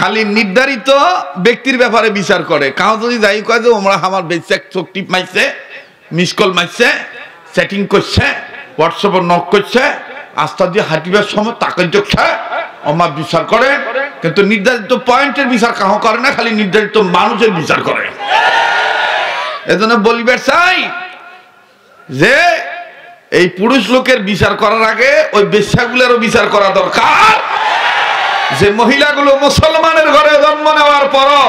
খালি নির্ধারিত ব্যক্তির ব্যাপারে বিচার করে। কাউ যদি যাই কয় যে ওমরা আমার বেচে চোখ টিপ মারছে, মিস কল মারছে, চ্যাটিং করছে, হোয়াটসঅ্যাপে নক করছে, আস্থা দিয়ে হাঁটিবার সময় তাকে দেখছে, ওমা বিচার করে। কিন্তু নির্ধারিত পয়েন্টের বিচার কাহ করে না, খালি নির্ধারিত মানুষের বিচার করে। এজন্য বলিবার চাই যে এই পুরুষ লোকের বিচার করার আগে ওই বেশ্যাগুলোরও বিচার করা দরকার। যে মহিলাগুলো মুসলমানের ঘরে জন্ম নেওয়ার পরও,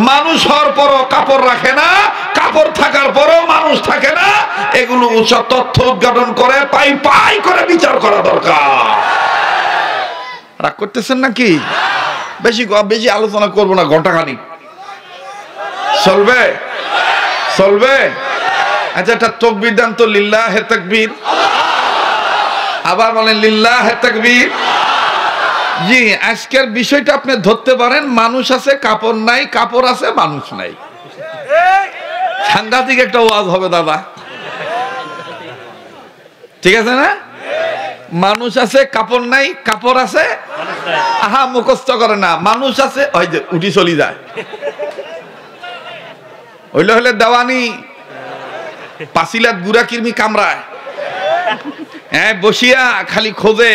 মানুষ হওয়ার পরও কাপড় রাখে না, কাপড় থাকার পরও মানুষ থাকে না, এগুলো সব তথ্য উদ্ঘাটন করে পাই পাই করে বিচার করা দরকার। রাগ করতেছেন নাকি? বেশি বেশি আলোচনা করবো না, ঘন্টাখানি চলবে চলবে। আচ্ছা, একটা তাকবীর দেন তো, লিল্লাহে তাকবীর। আবার বলেন লিল্লাহে তাকবীর। জি, আজকের বিষয়টা আপনি ধরতে পারেন, মানুষ আছে কাপড় নাই, কাপড় আছে মানুষ নাই। সাংঘাতিক একটা ওয়াজ হবে দাদা, ঠিক আছে না? মানুষ আছে কাপড় নাই, কাপড় আছে, আহা মুখস্থ করে না, মানুষ আছে ওই যে উঠি চলি যায়। হইলে হলে দেওয়ানি পাঁচিলাত গুড়া কিরমি কামড়ায়, হ্যাঁ বসিয়া খালি খোঁজে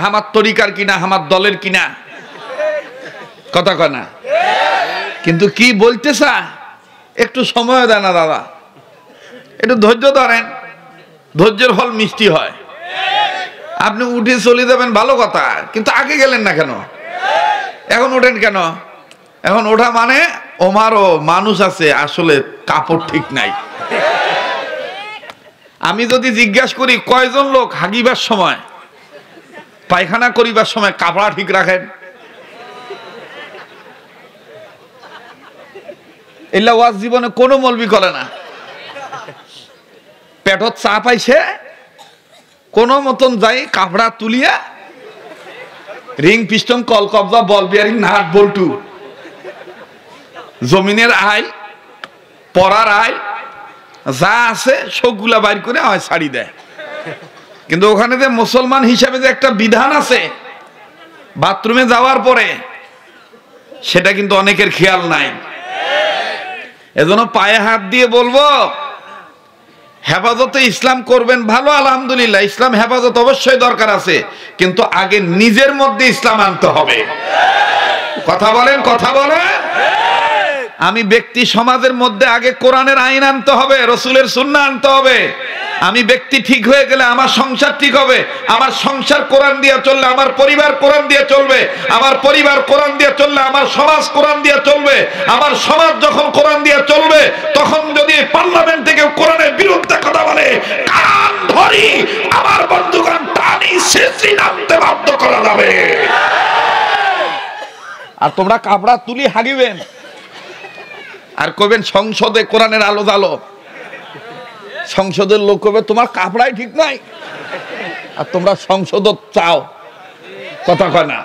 আমার তরিকার কিনা, আমার দলের কিনা, কথা কয় না। কিন্তু কি বলতেছা একটু সময় দেয় না দাদা, একটু ধৈর্য ধরেন, ধৈর্যের ফল মিষ্টি হয়। আপনি উঠে চলে যাবেন ভালো কথা, কিন্তু আগে গেলেন না কেন? এখন ওঠেন কেন? এখন ওঠা মানে ওমারও মানুষ আছে, আসলে কাপড় ঠিক নাই। আমি যদি জিজ্ঞাসা করি কয়জন লোক হাগিবার সময়, পায়খানা করিবার সময় কাপড়া ঠিক রাখেন? এলা ওয়াজ জীবনে কোনো মলবি করে না। পেটত চা পাইছে, কোনো মতন যাই কাপড়া তুলিয়া রিং পিস্টন কল কবজা বল বিয়ারিং নাট বল্টু জমিনের আইল পরার আইল যা আছে সবগুলা বাইর করে হয় ছাড়ি দেয়। কিন্তু ওখানে যে মুসলমান হিসাবে যে একটা বিধান আছে বাথরুমে যাওয়ার পরে, সেটা কিন্তু অনেকের খেয়াল নাই। এজন্য পায়ে হাত দিয়ে বলবো, হেফাজতে ইসলাম করবেন ভালো, আলহামদুলিল্লাহ, ইসলাম হেফাজত অবশ্যই দরকার আছে, কিন্তু আগে নিজের মধ্যে ইসলাম আনতে হবে। কথা বলেন, কথা বলেন। আমি ব্যক্তি সমাজের মধ্যে আগে কোরআনের আইন আনতে হবে, রসুলের সুন্নাহ আনতে হবে। আমি ব্যক্তি ঠিক হয়ে গেলে আমার সংসার ঠিক হবে। আমার সংসার কোরআন দিয়ে চললে আমার পরিবার কোরআন দিয়ে চলবে। আমার পরিবার কোরআন দিয়ে চললে আমার সমাজ কোরআন দিয়ে চলবে। আমার সমাজ যখন কোরআন দিয়ে চলবে, তখন যদি পার্লামেন্ট থেকে কোরআনের বিরুদ্ধে কথা বলে, কান ধরি আমার বন্ধুগণ টানি শেষই নামতে বাধ্য করা যাবে। আর তোমরা কাপড়া তুলি হাগিবেন আর কবেন সংসদে কোরআনের আলো জালো। সংসদের লোক কবে তোমার কাপড়াই ঠিক নাই, আর তোমরা সংসদ চাও। কথা কয় না,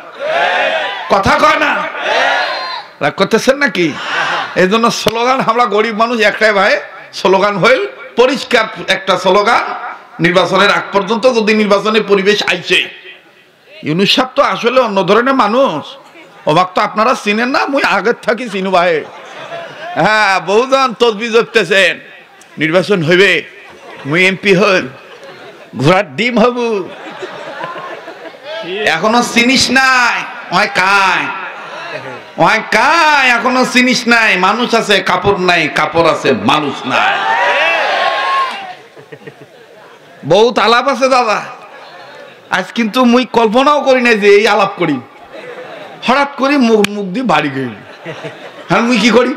কথা কয় না, রাগ করতেছেন নাকি? এই জন্য স্লোগান, আমরা গরিব মানুষ একটাই ভাই, স্লোগান হইল পরিষ্কার একটা স্লোগান, নির্বাচনের আগ পর্যন্ত যদি নির্বাচনের পরিবেশ আইছে। ইউনুস সাহেব তো আসলে অন্য ধরনের মানুষ, অবাক তো আপনারা চিনেন না, মুই আগের থাকি চিনু ভাই। হ্যাঁ, বহুজন তসবিহ জপতেছেন, নির্বাচন হইবে, মুই এমপি হই, ঘোড়ার ডিম হব, এখনো চিনিস নাই, ওই কাই ওই কাই, এখনো চিনিস নাই। মানুষ আছে কাপড় নাই, কাপড় আছে মানুষ নাই। বহুত আলাপ আছে দাদা, আজ কিন্তু মুই কল্পনাও করি নাই যে এই আলাপ করি। হঠাৎ করে মুখ দিয়ে বাড়ি গই, হ্যাঁ মুই কি করি?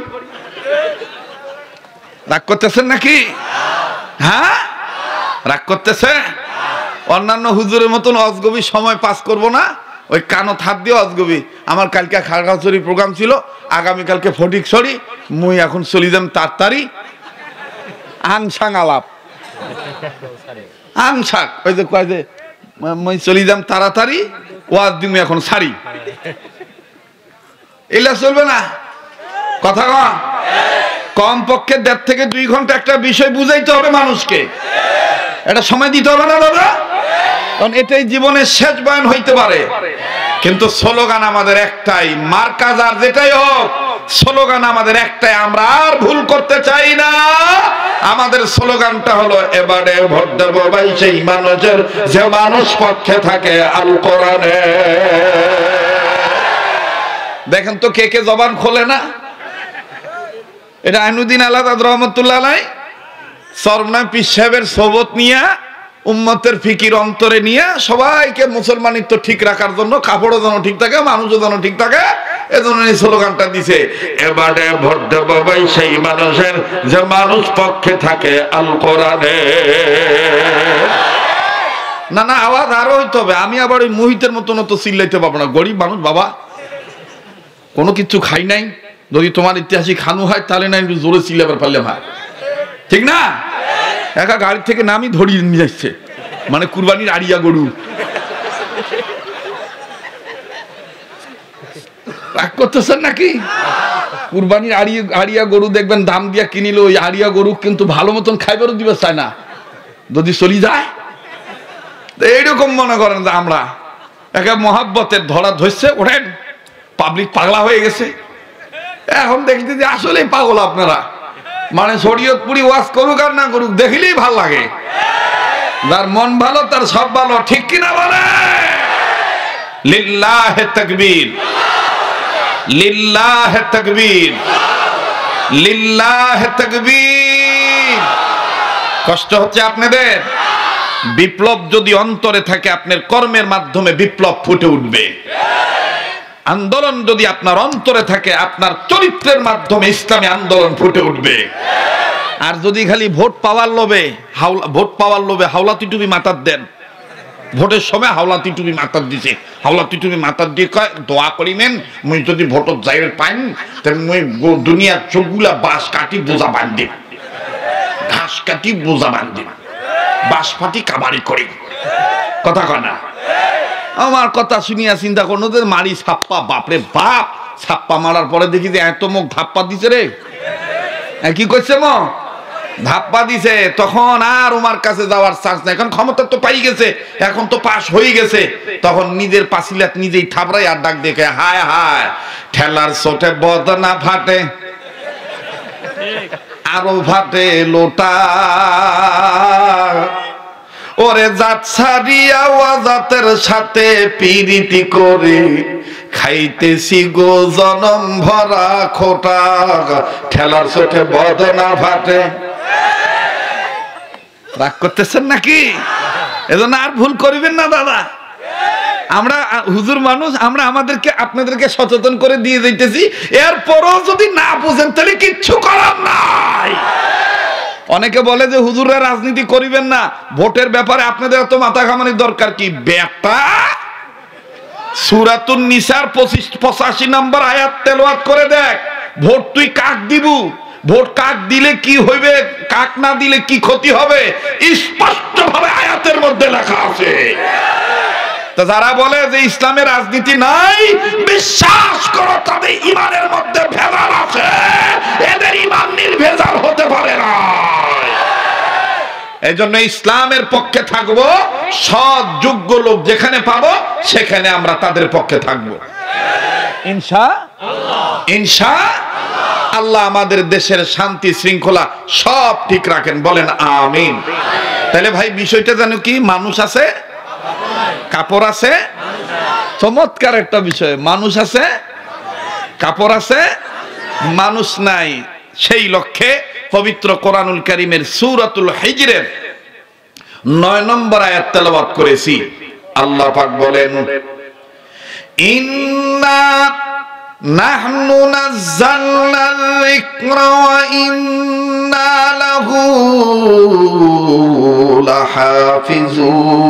রাগ করতেছেন নাকি? হ্যাঁ, রাগ করতেছে। অন্যান্য হুজুরের মতন অজগবি সময় পাস করব না, ওই কানো থাপ দিয়ে অজগবি। আমার কালকে খাগড়াছড়ি প্রোগ্রাম ছিল, আগামীকালকে ফটিকছড়ি, মুই এখন চলি যাম তাড়াতাড়ি। আংসাং আলাপ, আংসাক, ওই যে কয় যে মুই চলি যাম তাড়াতাড়ি, ওয়াজ দিমু এখন ছাড়ি। এলা চলবে না, কথা কম। কমপক্ষে 1.5 থেকে 2 ঘন্টা একটা বিষয় বুঝাইতে হবে মানুষকে, এটা সময় দিতে হবে না দাদা? কারণ এটাই জীবনের শেষ বয়ান হইতে পারে। কিন্তু স্লোগান আমাদের একটাই, মার্কাজ আর যেটাই হোক, স্লোগান আমাদের একটাই, আমরা আর ভুল করতে চাই না। আমাদের স্লোগানটা হলো এবারে ভোট দেব ভাই সেই মানুষের যে মানুষ পক্ষে থাকে আল কোরআনে। দেখেন তো কে কে জবান খোলে না। এটা আইনুদ্দিন আলাদা রহমতুল্লাহ আলাইহি সরমনায় পীর সাহেবের সোবত নিয়ে উম্মতের ফিকির অন্তরে নিয়ে সবাইকে মুসলমানিত্ব ঠিক রাখার জন্য, কাপড়ও যেন ঠিক থাকে, মানুষও যেন ঠিক থাকে, এজন্য এই স্লোগানটা দিছে, এবারে ভোট দেব ভাই সেই মানুষের যে মানুষ পক্ষে থাকে আল কোরআনে। না না, আওয়াজ আরো হইতে হবে। আমি আবার ওই মুহিতের মতন তো চিল্লাইতে পারবো না, গরিব মানুষ বাবা, কোনো কিছু খাই নাই। যদি তোমার ইতিহাসে খানু হয় তাহলে না একটু জোরে চিল্লাবার পারলে হয়, ঠিক না? একা গাড়ি থেকে নামই ধরিয়ে নিয়ে যাচ্ছে, মানে কুরবানির আড়িয়া গরু। রাগ করতেছেন নাকি? কুরবানির আড়িয়া গরু দেখবেন দাম দিয়া কিনিল, ওই আড়িয়া গরু কিন্তু ভালো মতন খাইবারও দিবে চায় না, যদি চলি যায়। এইরকম মনে করেন যে আমরা একা মহাব্বতের ধরা ধরছে, ওঠেন, পাবলিক পাগলা হয়ে গেছে। এখন দেখতে যে আসলে পাগল আপনারা, মানে শরীয়তপুরি ওয়াজ করুক আর না করুক দেখলেই ভাল লাগে। যার মন ভালো তার সব ভালো, ঠিক কিনা বলে? লিল্লাহে তাকবীর, লিল্লাহে তাকবীর, লিল্লাহে তাকবীর। কষ্ট হচ্ছে আপনাদের? বিপ্লব যদি অন্তরে থাকে আপনার কর্মের মাধ্যমে বিপ্লব ফুটে উঠবে। আন্দোলন যদি আপনার অন্তরে থাকে আপনার চরিত্রের মাধ্যমে ইসলামী আন্দোলন ফুটে উঠবে। আর যদি খালি ভোট পাওয়ার লোভে হাওলাতি টুপি মাথার দেন, ভোটের সময় হাওলাতি টুপি মাথার দিছে, হাওলাতি টুপি মাথার দিয়ে কয় দোয়া করিবেন মুই যদি ভোটত যাইবে পাইন তাহলে মুই দুনিয়ার চোখগুলা বাঁশ কাটি বোঝা বান্ধি, ঘাস কাটি বোঝা বান্ধি, বাঁশ ফাটি কাবারি করি। কথা কয় না? আমার কথা শুনিয়া চিন্তা করুন, ওদের মারি ছাপ্পা, বাপরে বাপ, ছাপ্পা মারার পরে দেখি যে এত মুখ ধাপ্পা দিছে রে। কি করছে মো? ধাপ্পা দিছে। তখন আর ওমার কাছে যাওয়ার চান্স নাই, এখন ক্ষমতা তো পাই গেছে, এখন তো পাস হয়ে গেছে। তখন নিজের পাছিলাত নিজেই থাবড়াই আর ডাক দেখে, হায় হায় ঠেলার চোটে বদনা ফাটে, আরো ফাটে লোটা, ওরে জাত ছাড়িয়া ওয়াজাতের সাথে পিরিতি করে খাইতেছি গো জনম ভরা খোটা, ঠেলার চোটে বদনা ফাটে। রাগ করতেছেন নাকি? এজন্য আর ভুল করিবেন না দাদা। আমরা হুজুর মানুষ, আমরা আমাদেরকে আপনাদেরকে সচেতন করে দিয়ে যাইতেছি, এরপরও যদি না বুঝেন তাহলে কিচ্ছু করার নাই। অনেকে বলে যে হুজুররা রাজনীতি করিবেন না, ভোটের ব্যাপারে আপনাদের এত মাথা ঘামানোর দরকার কি? বেটা, সূরাতুন নিসার 85 নম্বর আয়াত তেলাওয়াত করে দেখ, ভোট তুই কাক দিবু, ভোট কাক দিলে কি হইবে, কাক না দিলে কি ক্ষতি হবে, স্পষ্টভাবে আয়াতের মধ্যে লেখা আছে। তা যারা বলে যে ইসলামের রাজনীতি নাই, বিশ্বাস করো তাদের ইমানের মধ্যে ভেজাল আছে, এদের ইমান নির্ভেজাল হতে পারে না। এই জন্য ইসলামের পক্ষে থাকবো, সৎ যোগ্য লোক যেখানে পাবো সেখানে আমরা তাদের পক্ষে থাকবো ইনশাআল্লাহ। ইনশাআল্লাহ আমাদের দেশের শান্তি শৃঙ্খলা সব ঠিক রাখেন, বলেন আমিন। তাহলে ভাই বিষয়টা জানো কি? মানুষ আছে, কাপড় আছে। চমৎকার একটা বিষয়, মানুষ আছে, কাপড় আছে, মানুষ নাই। সেই লক্ষ্যে পবিত্র কোরআনুল কারীমের সূরাতুল হিজরের 9 নম্বর আয়াত তেলাওয়াত করেছি। আল্লাহ পাক বলেন, ইন্না নাহনু নাযালনা যিকরা ওয়া ইন্না লাহু লাহাফিজুন।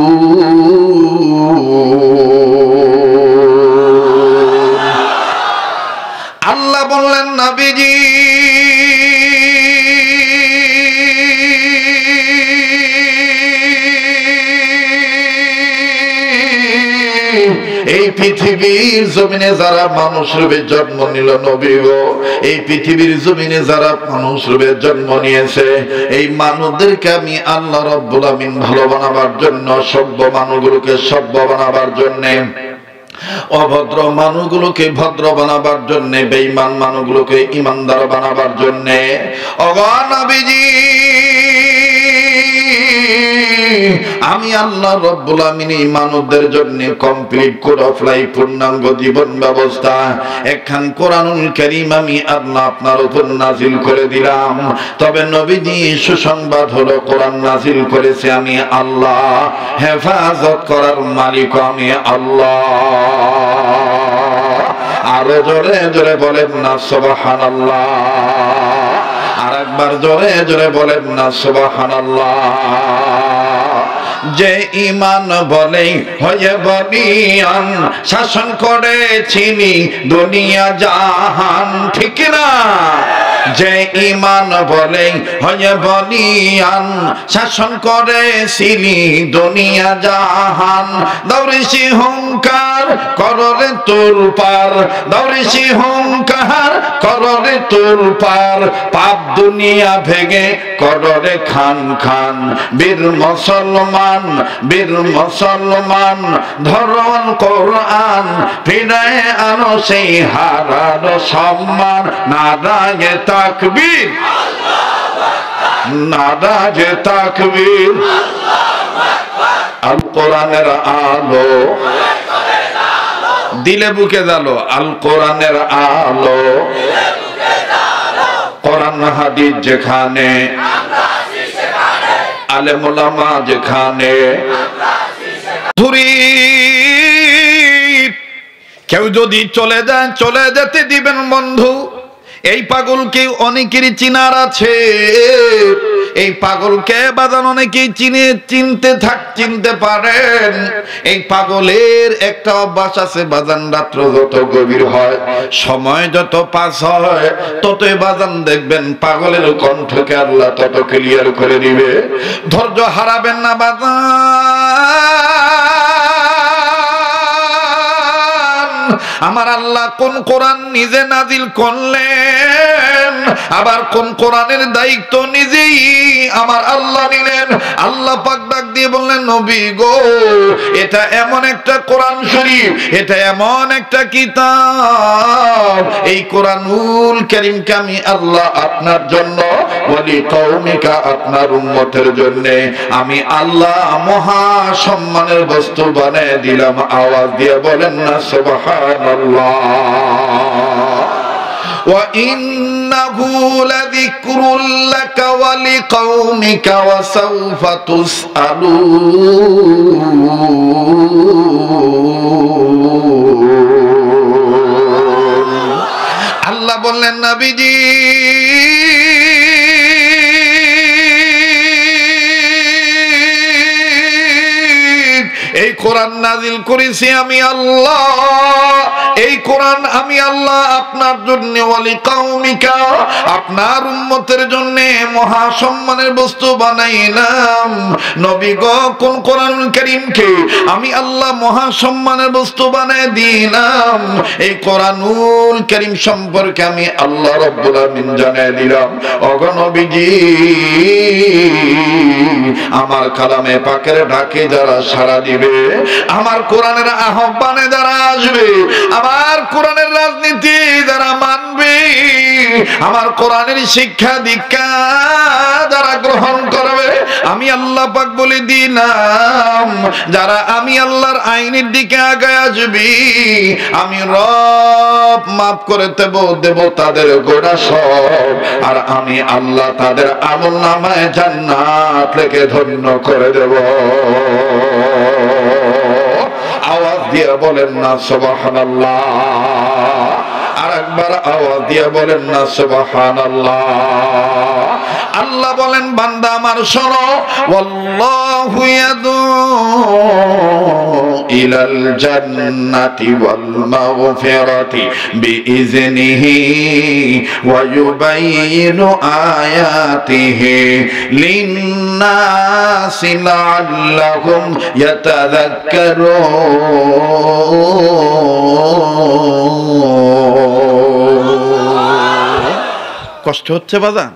আল্লাহ বললেন, নবীজি এই পৃথিবীর জমিনে যারা মানুষ রূপে জন্ম নিল, নবী গো, এই পৃথিবীর জমিনে যারা মানুষ রূপে জন্ম নিয়েছে, এই মানুষদেরকে আমি আল্লাহ রাব্বুল আমিন ভালো বানাবার জন্য, সভ্য মানুষগুলোকে সভ্য বানাবার জন্য অভদ্র মানুষগুলোকে ভদ্র বানাবার জন্য, বেঈমান মানুষগুলোকে ইমানদার বানাবার জন্য ওগো নবীজি আমি আল্লাহ রব্বুল আমিন এই মানবদের জন্য কমপ্লিট করে ফেলাই পূর্ণাঙ্গ জীবন ব্যবস্থা একখান কোরআনুল কারীম আমি আল্লাহ আপনার উপর নাজিল করে দিলাম। তবে নবীজি সুসংবাদ হলো কোরআন নাজিল করেছে আমি আল্লাহ, হেফাজত করার মালিক আমি আল্লাহ। আরো জোরে জোরে বলেন না সুবহানাল্লাহ, আর একবার জোরে জোরে বলেন না সুবহানাল্লাহ। যে ঈমান বলে হয়ে বলিয়ান শাসন করেছিনি দুনিয়া জাহান, ঠিক না? যে ঈমান বলে হয়ে বলিয়ান শাসন করেছিলি দুনিয়া জাহান, দৌড়েছি হুঙ্কার কররে তোর পার, দৌড়েছি হুঙ্কার কররে তোর পার, পাপ দুনিয়া ভেঙে কররে খান খান। বীর মুসলমান বীর মুসলমান ধরন কোরআন ফিরে আনো সেই হারানো সম্মান। নারায়ে তাকবীর নারায়ে তাকবীর। আল কোরআনের আলো দিলে বুকে জালো, আল কোরআনের আলো কোরআন হাদিস যেখানে, আলেম ওলামা যেখানে। কেউ যদি চলে যায় চলে যেতে দিবেন বন্ধু। এই পাগলকে অনেকেরই চিনার আছে, এই পাগলকে বাজান অনেকেই চিনতে পারেন। এই পাগলের একটা অভ্যাস আছে বাজান, রাত্র যত গভীর হয় সময় যত পাস হয় ততই বাজান দেখবেন পাগলের কণ্ঠকে আল্লাহ তত ক্লিয়ার করে দিবে। ধৈর্য হারাবেন না বাজান। আমার আল্লাহ কোন কোরআন নিজে নাজিল করলেন, আবার কোন কোরআনের দায়িত্ব নিজেই আমার আল্লাহ নিলেন। আল্লাহ পাক ডাক দিয়ে বললেন নবী গো এটা এমন একটা কোরআন শরীফ, এটা এমন একটা কিতাব, এই কোরআনুল কারীমকে আমি আল্লাহ আপনার জন্য ওয়ালি কওমিকা আপনার উম্মতের জন্য আমি আল্লাহ মহা সম্মানের বস্তু বানিয়ে দিলাম। আওয়াজ দিয়ে বলেন না সুবহানাল্লাহ। وَإِنَّهُ لَذِكْرٌ لَكَ وَلِقَوْمِكَ وَسَوْفَ تُسْأَلُونَ। আল্লাহ বললেন নবীজি এই কোরআন নাজিল করেছি আমি আল্লাহ, এই কোরআন আমি আল্লাহ আপনার জন্য ওয়ালি কওমিকা আপনার উম্মতের জন্য মহা সম্মানের বস্তু বানাইলাম। নবী গো কোন কোরআনুল কারীমকে আমি আল্লাহ মহা সম্মানের বস্তু বানাই দিলাম, এই কোরআনুল কারীম সম্পর্কে আমি আল্লাহ রাব্বুল আমিন জানাই দিলাম। ওগো নবীজি আমার কালামে পাকের ডাকে যারা সাড়া দিবে, আমার কোরআনের আহ্বানে যারা আসবে, আমার কোরআনের রাজনীতি যারা মানবে, আমার কোরআনের শিক্ষা দীক্ষা যারা গ্রহণ করবে, আমি আল্লাহ পাক বলে দিলাম যারা আমি আল্লাহর আইনের দিকে আগায় আসবে আমি রব মাফ করে দেব তাদের গোনা সব, আর আমি আল্লাহ তাদের আমলনামায় জান্নাত লিখে ধন্য করে দেব। আওয়াজ দিয়ে বলেন না সুবহানাল্লাহ, আরেকবার আওয়াজ দিয়ে বলেন না সুবহানাল্লাহ। আল্লাহ বলেন বান্দা আমার শোনো, ওয়াল্লাহু ইয়াদু ইলাল জান্নাতি ওয়াল মাগফিরাতি বিইজনিহি ওয়া ইউবাইয়িনু আয়াতিহি লিন-নাসি লাআল্লাহুম ইয়াতাযাক্কারুন। কষ্ট হচ্ছে বাজান,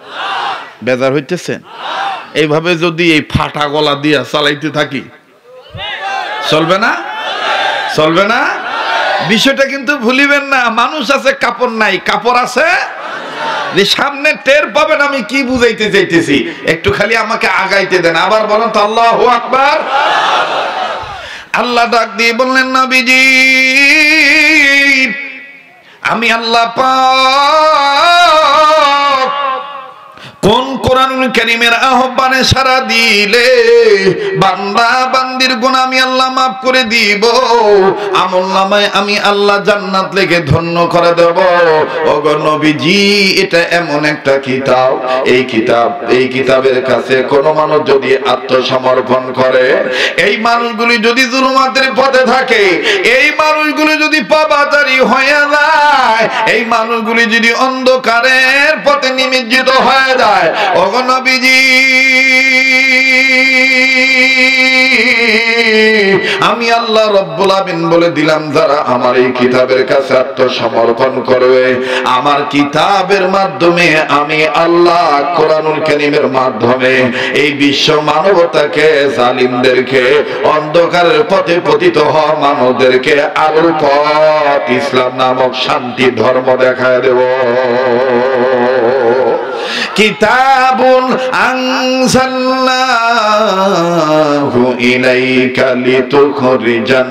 বেজার হইতেছেন? এইভাবে যদি এই ফাটা গলা দিয়া চালাইতে থাকি চলবে না? চলবে না? বিষয়টা কিন্তু ভুলিবেন না, মানুষ আছে কাপড় নাই, কাপড় আছে সামনে টের পাবেন আমি কি বুঝাইতে চাইতেছি, একটু খালি আমাকে আগাইতে দেন। আবার বলেন তো আল্লাহু আকবার। আল্লাহ ডাক দিয়ে বললেন নবীজি আমি আল্লাহ পাক কোন কোরআনুল কারীমের আহ্বানে সাড়া দিলে বান্দা বান্দির গুনাহ আমি আল্লাহ maaf করে দিব, আমলনামায় আমি আল্লাহ জান্নাত লিখে ধন্য করে দেব। ওগো নবীজি এটা এমন একটা কিতাব, এই কিতাবের কাছে কোন মানুষ যদি আত্মসমর্পণ করে, এই মানুষগুলি যদি জুলুমাতের পথে থাকে, এই মানুষগুলি যদি পাপাচারী হয়ে যায়, এই মানুষগুলি যদি অন্ধকারের পথে নিমজ্জিত হয়ে যায়, ওগো নবীজি আমি আল্লাহ রব্বুল আমিন বলে দিলাম যারা আমার এই কিতাবের কাছে আত্মসমর্পণ করবে, আমার কিতাবের মাধ্যমে আমি আল্লাহ কোরআনুল কারীমের মাধ্যমে এই বিশ্ব মানবতাকে, জালিমদেরকে, অন্ধকারের পথে পতিত হওয়া মানবদেরকে আলোর পথ ইসলাম নামক শান্তি ধর্ম দেখায় দেব। কিতাবুন আনজালনাহু ইলাইকা লিতুখরিজান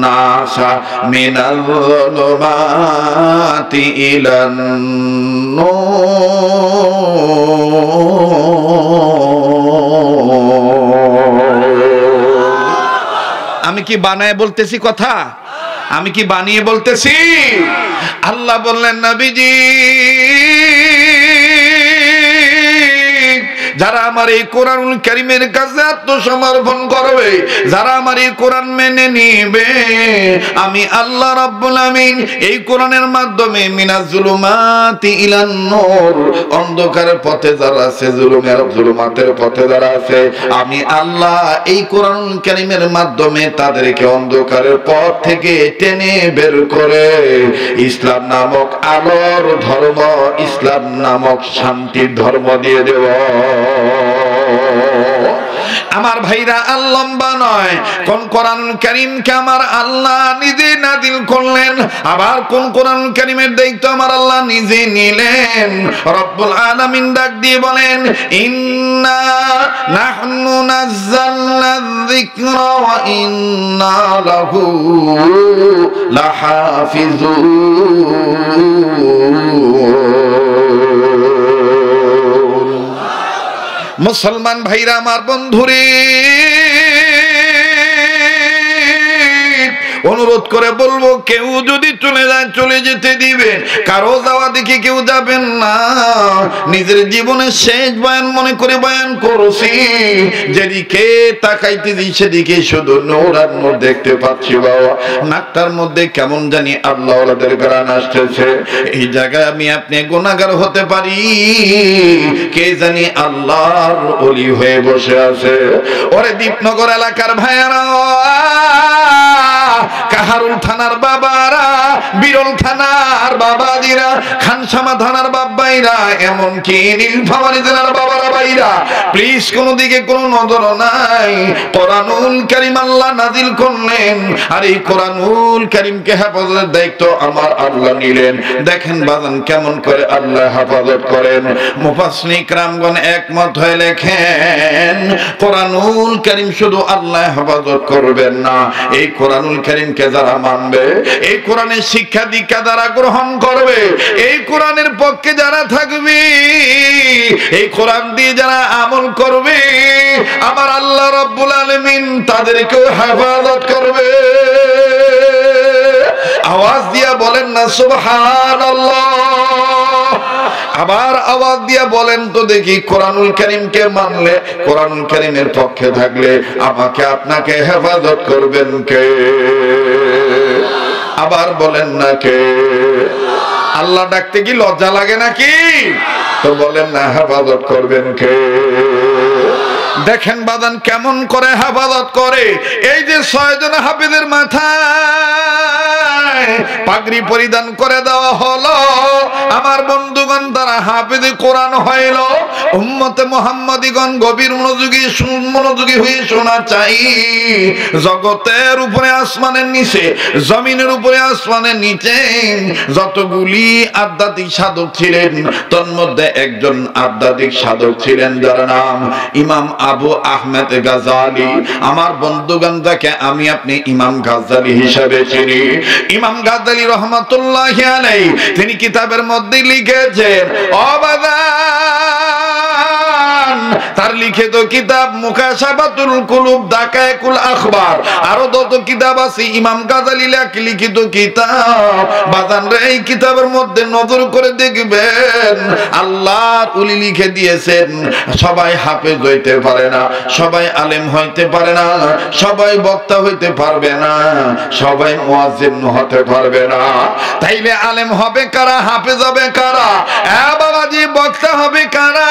নাসা মিনাল যুলুমাতি ইলান নূর। আমি কি বানায় বলতেছি কথা? আমি কি বানিয়ে বলতেছি? আল্লাহ বললেন নবীজি যারা আমার এই কোরআনুল কারীমের কাছে আত্মসমর্পণ করবে, যারা আমার এই কোরআন মেনে নিবে, আমি আল্লাহ রাব্বুল আমিন এই কোরআনের মাধ্যমে মিনাজ যুলুমাতি ইলান নূর, অন্ধকারের পথে যারা আছে, জুলুমাতের পথে যারা আছে, আমি আল্লাহ এই কোরআনুল কারীমের মাধ্যমে তাদেরকে অন্ধকারের পথ থেকে টেনে বের করে ইসলাম নামক আলোর ধর্ম, ইসলাম নামক শান্তির ধর্ম দিয়ে দেব। আমার ভাইরা লম্বা নয়, কোন কোরআনুল কারীমকে আমার আল্লাহ নিজে নাযিল করলেন, আবার কোন কোরআনুল কারীমের দায়িত্ব আমার আল্লাহ নিজে নিলেন। রব্বুল আলামিন ডাক দিয়ে বলেন ইন্না নাহনু নাযালনা যিকরা ওয়া ইন্না লাহু লাহাফিজুন। মুসলমান ভাইরা আমার বন্ধুরে অনুরোধ করে বলবো, কেউ যদি চলে যায় চলে যেতে দিবেন, কারো যাওয়া দেখে কেউ যাবেন না। নিজের জীবনের শেষ বয়ান মনে করে বয়ান করছি, যেদিকে তাকাইতে দিই সেদিকে শুধু নূর আর নূর দেখতে পাচ্ছি। বাবা নাকটার মধ্যে কেমন জানি আল্লাহ ওয়ালাদের গান আসতেছে। এই জায়গায় আমি আপনি গুনাহগার হতে পারি, কে জানি আল্লাহর ওলি হয়ে বসে আছে। ওরে দীপনগর এলাকার ভাইয়ারা, কাহারুল থানার বাবারা, বিরল থানার বাবাজিরা, খানসামা থানার বাবাইরা, এমনকি নীলফামারী জেলার বাবারা ভাইরা, প্লিজ কোন দিকে কোন নজর নাই। কোরআনুল কারীম আল্লাহ নাযিল করলেন, আর এই কোরআনুল কারীমকে হেফাজতের দায়িত্ব আমার আল্লাহ নিলেন। দেখেন বাজান কেমন করে আল্লাহ হেফাজত করেন। মুফাসসিরিন কিরামগণ একমত হয়ে লেখেন, কোরআনুল কারীম শুধু আল্লাহ হেফাজত করবেন না, এই কোরআনুল কারীমকে যারা মানবে, এই কোরআনের শিক্ষা দীক্ষা যারা গ্রহণ করবে, এই কোরআনের পক্ষে যারা থাকবে, এই কোরআন দিয়ে যারা আমল করবে, আমার আল্লাহ রাব্বুল আলামিন তাদেরকে হেফাজত করবে। আওয়াজ দিয়া বলেন না সুবহানাল্লাহ। আবার আওয়াজ দিয়া বলেন তো দেখি, কোরআনুল কারীমকে মানলে, কোরআনুল কারীমের পক্ষে থাকলে আমাকে আপনাকে হেফাজত করবেন কে? আবার বলেন না কে? আল্লাহ ডাকতে কি লজ্জা লাগে নাকি? তো বলেন না হেফাজত করবেন কে? দেখেন বাদান কেমন করে হেফাজত করে। এই যে 6 জন হাফেজের মাথায় পাগড়ি পরিধান করে দেওয়া হলো, আমার বন্ধুগণ তারা হাফেজে কোরআন হইল উম্মতে মুহাম্মাদিগণ গভীর মনোযোগী হয়ে শোনা চাই জগতের উপরে আসমানের নিচে জমিনের উপরে আসমানের নিচে যতগুলি আধ্যাত্মিক সাধক ছিলেন তার মধ্যে একজন আধ্যাত্মিক সাধক ছিলেন যার নাম ইমাম আবু আহমেদ গাজালি আমার বন্ধুগণ যাকে আমি আপনি ইমাম গাজালি হিসেবে চিনি ইমাম গাজালি রহমাতুল্লাহি আলাইহি তিনি কিতাবের মধ্যে লিখেছেন তার লিখিত কিতাব মুকাশাফাতুল কুলুব দাকায়েকুল আখবার আরো যত কিতাব আছে ইমাম গাজালি লিখিত কিতাব বাজান রে এই কিতাবের মধ্যে নজর করে দেখবেন আল্লাহ উনি লিখে দিয়েছেন সবাই হাফেজ হইতে পারে না সবাই আলেম হইতে পারে না সবাই বক্তা হইতে পারবে না সবাই মুয়াজ্জিন হতে পারবে না তাইলে আলেম হবে কারা হাফেজ হবে কারা বাবাজি বক্তা হবে কারা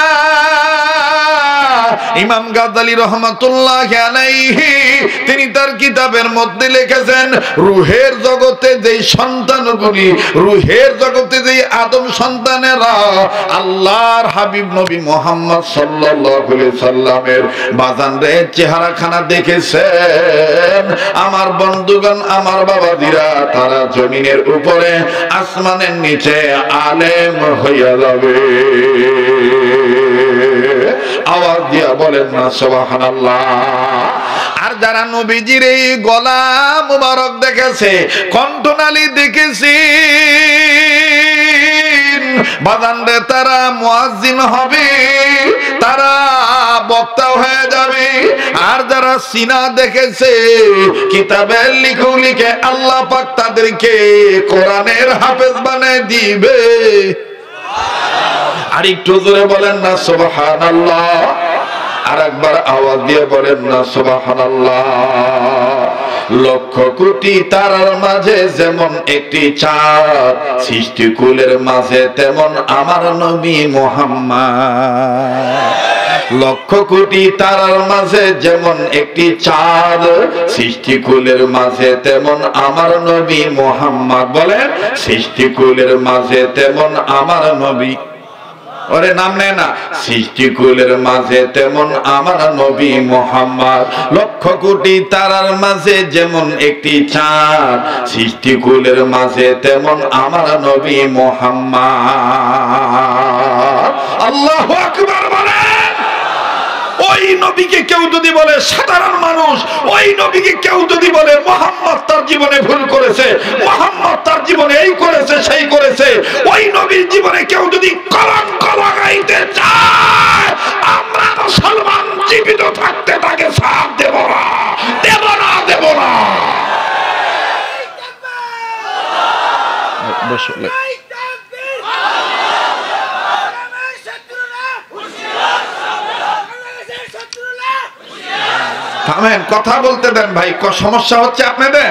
ইমাম গাজালি রহমাতুল্লাহি আলাইহি তিনি তার কিতাবের মধ্যে লিখেছেন রূহের জগতে যেই সন্তানগুলি রূহের জগতে যেই আদম সন্তানেরা আল্লাহর হাবিব নবী মুহাম্মদ সাল্লাল্লাহু আলাইহি সাল্লামের বাজানরে চেহারাখানা দেখেছেন আমার বন্ধুগণ আমার বাবাজিরা তারা জমিনের উপরে আসমানের নিচে আলেম হইয়া যাবে আওয়াজ দিয়া বলেন না সুবহানাল্লাহ আর যারা নবীজির এই গলা মুবারক দেখেছে কণ্ঠনালী দেখেছে বাজানরে তারা মুয়াজ্জিন হবে তারা বক্তা হয়ে যাবে আর যারা সিনা দেখেছে কিতাবের লিখে আল্লাহ পাক তাদেরকে কোরআনের হাফেজ বানিয়ে দিবে আর একটু জোরে বলেন না সুবহানাল্লাহ আর একবার আওয়াজ দিয়ে বলেন না সুবহানাল্লাহ লক্ষ কোটি তারার মাঝে যেমন একটি চাঁদ সৃষ্টিকুলের মাঝে তেমন আমার নবী মুহাম্মদ লক্ষ কোটি তারার মাঝে যেমন একটি চাঁদ সৃষ্টিকুলের মাঝে তেমন আমার নবী মুহাম্মদ বলেন সৃষ্টিকুলের মাঝে তেমন আমার নবী ওরে নাম নেয় না সৃষ্টিকুলের মাঝে তেমন আমার নবী মুহাম্মদ লক্ষ কোটি তারার মাঝে যেমন একটি চাঁদ সৃষ্টিকুলের মাঝে তেমন আমার নবী মুহাম্মদ আল্লাহু আকবার বলেন ওই নবীকে কেউ যদি বলে সাধারণ মানুষ ওই নবীকে কেউ যদি বলে মুহাম্মদ তার জীবনে ভুল করেছে মুহাম্মদ তার জীবনে এই করেছে সেই করেছে ওই নবীর জীবনে কেউ যদি কলঙ্ক লাগাইতে চায় আমরা মুসলমান জীবিত থাকতে তাকে সাথ দেব না দেব না বসলে থামেন কথা বলতে দেন ভাই সমস্যা হচ্ছে আপনাদের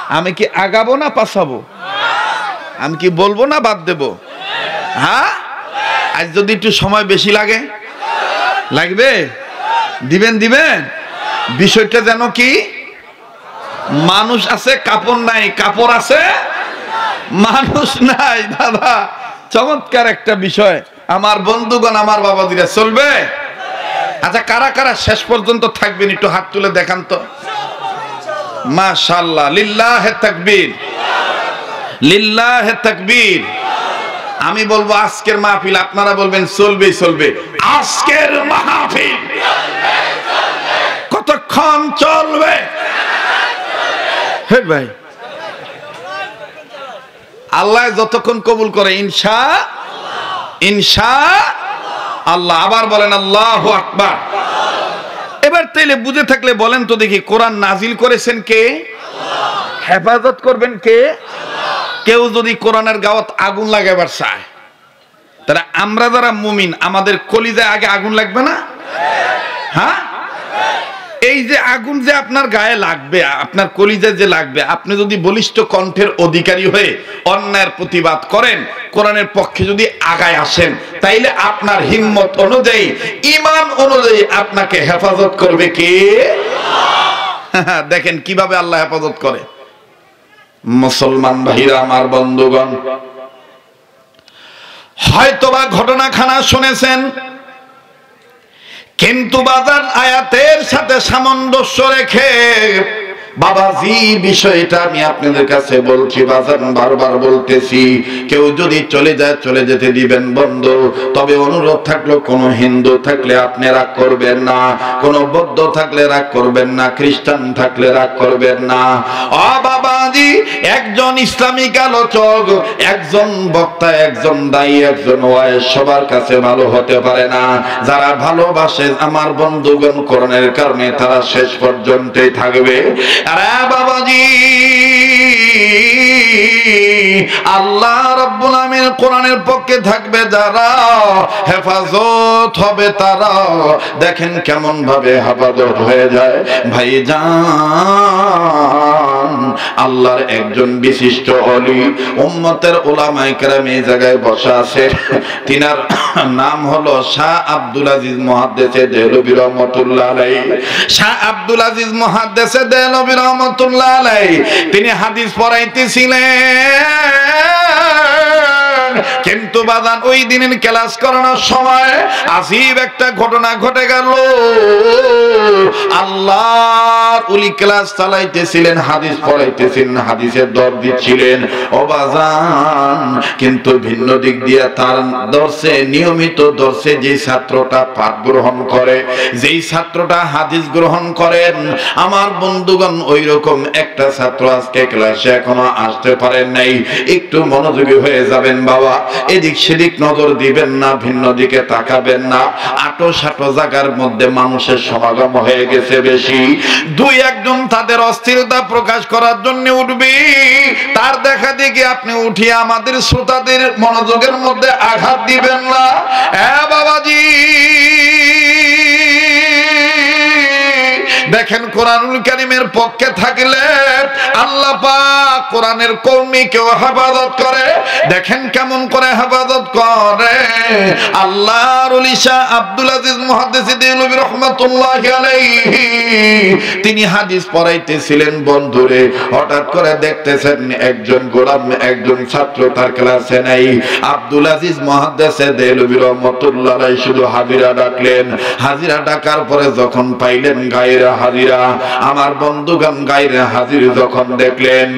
আমি কি আগাবো না পাছাবো আমি কি বলবো না বাদ দেব হ্যাঁ আজ যদি একটু সময় বেশি লাগবে দিবেন বিষয়টা যেন কি মানুষ আছে কাপড় নাই কাপড় আছে মানুষ নাই দাদা চমৎকার একটা বিষয় আমার বন্ধুগণ আমার বাবাদিরা চলবে আচ্ছা কারা কারা শেষ পর্যন্ত থাকবেন একটু হাত তুলে দেখান তো মাশাআল্লাহ লিল্লাহে তাকবীর লিল্লাহে তাকবীর আমি বলবো আজকের মাহফিল আপনারা বলবেন চলবে আজকের মাহফিল কতক্ষণ চলবে হে ভাই আল্লাহ যতক্ষণ কবুল করে ইনশাআল্লাহ আবার বলেন আল্লাহু আকবার এবার তাইলে বুঝে থাকলে বলেন তো দেখি কোরআন নাজিল করেছেন কে হেফাজত করবেন কে কেউ যদি কোরআনের গাওয়াত আগুন লাগাবার চায় তাহলে আমরা যারা মুমিন আমাদের কলিজায় আগে আগুন লাগবে না হ্যাঁ এই যে আগুন যে আপনার গায়ে লাগবে আপনার কলিজায় যে লাগবে আপনি যদি বলিষ্ঠ কণ্ঠের অধিকারী হয়ে অন্যায়ের প্রতিবাদ করেন কোরআনের পক্ষে যদি আগায় আসেন তাইলে আপনার হিম্মত অনুযায়ী ঈমান অনুযায়ী আপনাকে হেফাজত করবে কে দেখেন কিভাবে আল্লাহ হেফাজত করে মুসলমান ভাইরা আমার বন্ধুগণ হয়তোবা ঘটনাখানা শুনেছেন, কিন্তু বাজার আয়াতের সাথে সামঞ্জস্য রেখে বাবাজি বিষয়টা আমি আপনাদের কাছে বলছি বাজার, বারবার বলতেছি, কেউ যদি চলে যায় চলে যেতে দিবেন বন্ধু। তবে অনুরোধ থাকলো, কোন হিন্দু থাকলে আপনি রাগ করবেন না, কোন বৌদ্ধ থাকলে রাগ করবেন না, খ্রিস্টান থাকলে রাগ করবেন না। ও বাবাজি, একজন ইসলামিক আলোচক, একজন বক্তা, একজন দায়ী, একজন ওয়াইজ সবার কাছে ভালো হতে পারে না। যারা ভালোবাসে আমার বন্ধুগণ কোরআনের কারণে তারা শেষ পর্যন্তই থাকবে। আরে বাবাজি, আল্লাহ রাব্বুল আমিন কোরআনের পক্ষে থাকবে যারা, হেফাজত হবে তারা। দেখেন কেমন ভাবে হেফাজত হয়ে যায় ভাইজান। আল্লাহর একজন বিশিষ্ট ওলি, উম্মতের উলামায়ে কেরাম এই জায়গায় বসা আছে, তিনার নাম হলো শাহ আব্দুল আজিজ মুহাদ্দিসে দেহলভী রাহমাতুল্লাহ আলাইহি। শাহ আব্দুল আজিজ মুহাদ্দিসে দেহলভী রাহমাতুল্লাহ আলাইহি তিনি হাদিস পড়াইতেছিলেন, কিন্তু বাজান ওই দিনের ক্লাস করানোর সময় আজীব একটা ঘটনা ঘটে গেল। আল্লাহর ওলি ক্লাস চালাইতেছিলেন, হাদিস পড়াইতেছিলেন, হাদিসের দর দিচ্ছিলেন ও বাজান, কিন্তু ভিন্ন দিক দিয়ে তার দর্শে, নিয়মিত দর্শে যে ছাত্রটা পাঠ গ্রহণ করে, যেই ছাত্রটা হাদিস গ্রহণ করেন, আমার বন্ধুগণ ওই রকম একটা ছাত্র আজকে ক্লাসে এখনো আসতে পারেন নাই। একটু মনোযোগী হয়ে যাবেন বাবা, এদিক সেদিক নজর দিবেন না, ভিন্ন দিকে তাকাবেন না। আটো সাটো জায়গার মধ্যে মানুষের সমাগম হয়ে গেছে বেশি, দুই একজন তাদের অস্থিরতা প্রকাশ করার জন্য উঠবে, তার দেখা দেখি আপনি উঠিয়ে আমাদের শ্রোতাদের মনোযোগের মধ্যে আঘাত দিবেন না। বাবাজি দেখেন, কোরআনুল কারীমের পক্ষে থাকলে আল্লাহ পাক কোরআনের কওমিকেও হেফাজত করে। দেখেন কেমন করে হেফাজত করে। আল্লাহর ওলি শাহ আব্দুল আজিজ মুহাদ্দিস দেহলভী রাহমাতুল্লাহি আলাইহি তিনি হাদিস পড়াইতেছিলেন বন্ধুরে, হঠাৎ করে দেখতেছেন একজন গোলাম, একজন ছাত্র তার ক্লাসে নাই। আব্দুল আজিজ মুহাদ্দিস দেহলভী রাহমাতুল্লাহি আলাইহি শুধু হাজিরা ডাকলেন। হাজিরা ডাকার পরে যখন পাইলেন গায়রা হাজিরা, আমার বন্ধুগণ গায়রা হাজির যখন দেখলেন,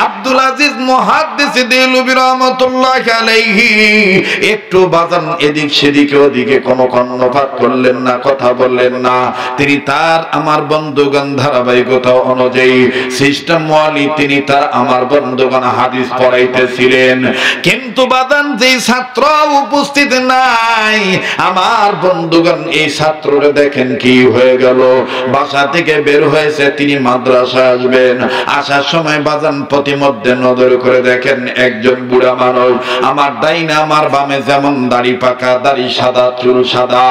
আব্দুল আজিজ মুহাদ্দিস দেহলভী রাহমাতুল্লাহি আলাইহি একটু বাজান এদিক সেদিকে ওদিকে কোনো কর্ণপাত করলেন না, কথা বললেন না। তিনি তার আমার বন্ধুগণ ধারাবাহিকতা অনুযায়ী সিস্টেম ওয়ালি তিনি তার আমার বন্ধুগণ হাদিস পড়াইতেছিলেন, কিন্তু বাজান যেই ছাত্র উপস্থিত নাই, আমার বন্ধুগণ এই ছাত্ররে দেখেন কি হয়ে গেল। বাসা থেকে বের হয়েছে, তিনি মাদ্রাসায় আসবেন, আসার সময় বাজান প্রতিমধ্যে নজর করে দেখেন একজন বুড়া মানুষ, আমার ডাইনে আমার বামে যেমন দাড়ি পাকা, দাড়ি সাদা, চুল সাদা,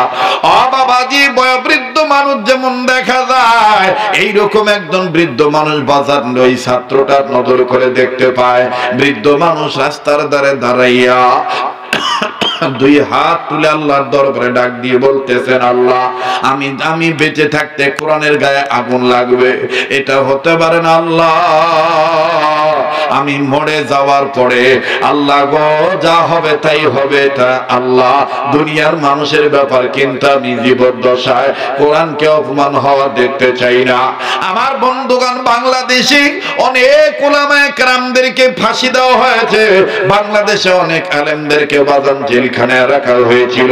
ও বাবাজি বয়োবৃদ্ধ মানুষ যেমন দেখা যায়, এইরকম একজন বৃদ্ধ মানুষ বাজার ওই ছাত্রটার নজর করে দেখতে পায়। বৃদ্ধ মানুষ রাস্তার ধারে দাঁড়াইয়া দুই হাত তুলে আল্লাহর দরবারে ডাক দিয়ে বলতেছেন, আল্লাহ আমি বেঁচে থাকতে কোরআনের গায়ে আগুন লাগবে, এটা হতে পারে না আল্লাহ। আমি মরে যাওয়ার পরে আল্লাহ গো যা হবে তাই হবে, এটা আল্লাহ দুনিয়ার মানুষের ব্যাপার, কিন্তু আমি জীবদ্দশায় কোরআনকে অপমান হওয়া দেখতে চাই না। আমার বন্ধুগণ, বাংলাদেশে অনেক উলামায়ে কেরামদেরকে ফাঁসি দেওয়া হয়েছে, বাংলাদেশে অনেক আলেমদেরকে বাজান জেলখানায় রাখা হয়েছিল।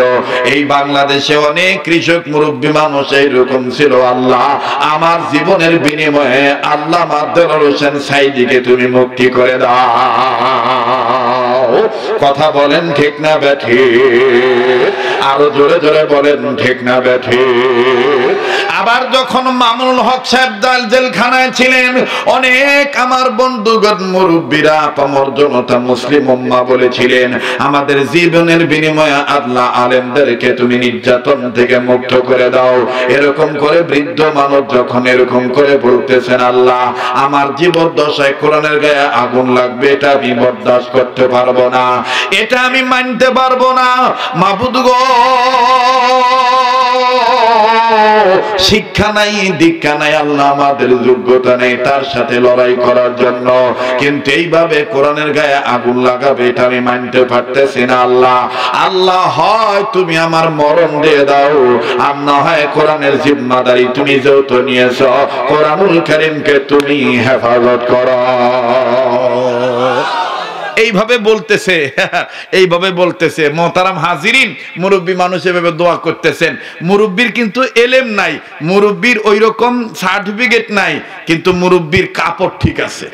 এই বাংলাদেশে অনেক কৃষক মুরব্বী মানুষ এইরকম ছিল। আল্লাহ আমার জীবনের বিনিময়ে আল্লাহ দেলোয়ার হোসেন সাইদিকে তুমি মুক্তি করে দাও। কথা বলেন ঠিক না ব্যাঠিক? আরো জোরে জোরে বলেন ঠিক না ব্যাঠিক? আবার যখন মামুনুল হক সাহেব জেলখানায় ছিলেন, অনেক আমার বন্ধুগণ মুরব্বীরা পামর জনতা মুসলিম উম্মাহ বলেছিলেন, আমাদের জীবনের বিনিময়ে আল্লাহ আলেমদেরকে তুমি নির্যাতন থেকে মুক্ত করে দাও। এরকম করে বৃদ্ধ মানুষ যখন এরকম করে বলতেছেন, আল্লাহ আমার জীবদ্দশায় কোরআনের গায়ে আগুন লাগবে, এটা আমি বরদাস্ত করতে পারবো না, এটা আমি মানতে পারবো না। মাবুদ গো শিক্ষা নাই, দীক্ষা নাই, আল্লাহ আমাদের যোগ্যতা নেই তার সাথে লড়াই করার জন্য। কিন্তু এইভাবে কোরআনের গায়ে আগুন লাগাবে এটা আমি মানতে পারতেছি না। আল্লাহ আল্লাহ হয় তুমি আমার মরণ দিয়ে দাও, আর না হয় কোরআনের জিম্মাদারি তুমি যেহেতু নিয়েছ, কোরআনুল কারীমকে তুমি হেফাজত করো। এইভাবে বলতেছে, এইভাবে বলতেছে। মোহতারাম হাজিরিন, মুরব্বী মানুষ এভাবে দোয়া করতেছেন। মুরব্বীর কিন্তু এলেম নাই, মুরব্বীর ওই রকম সার্টিফিকেট নাই, কিন্তু মুরব্বীর কাপড় ঠিক আছে।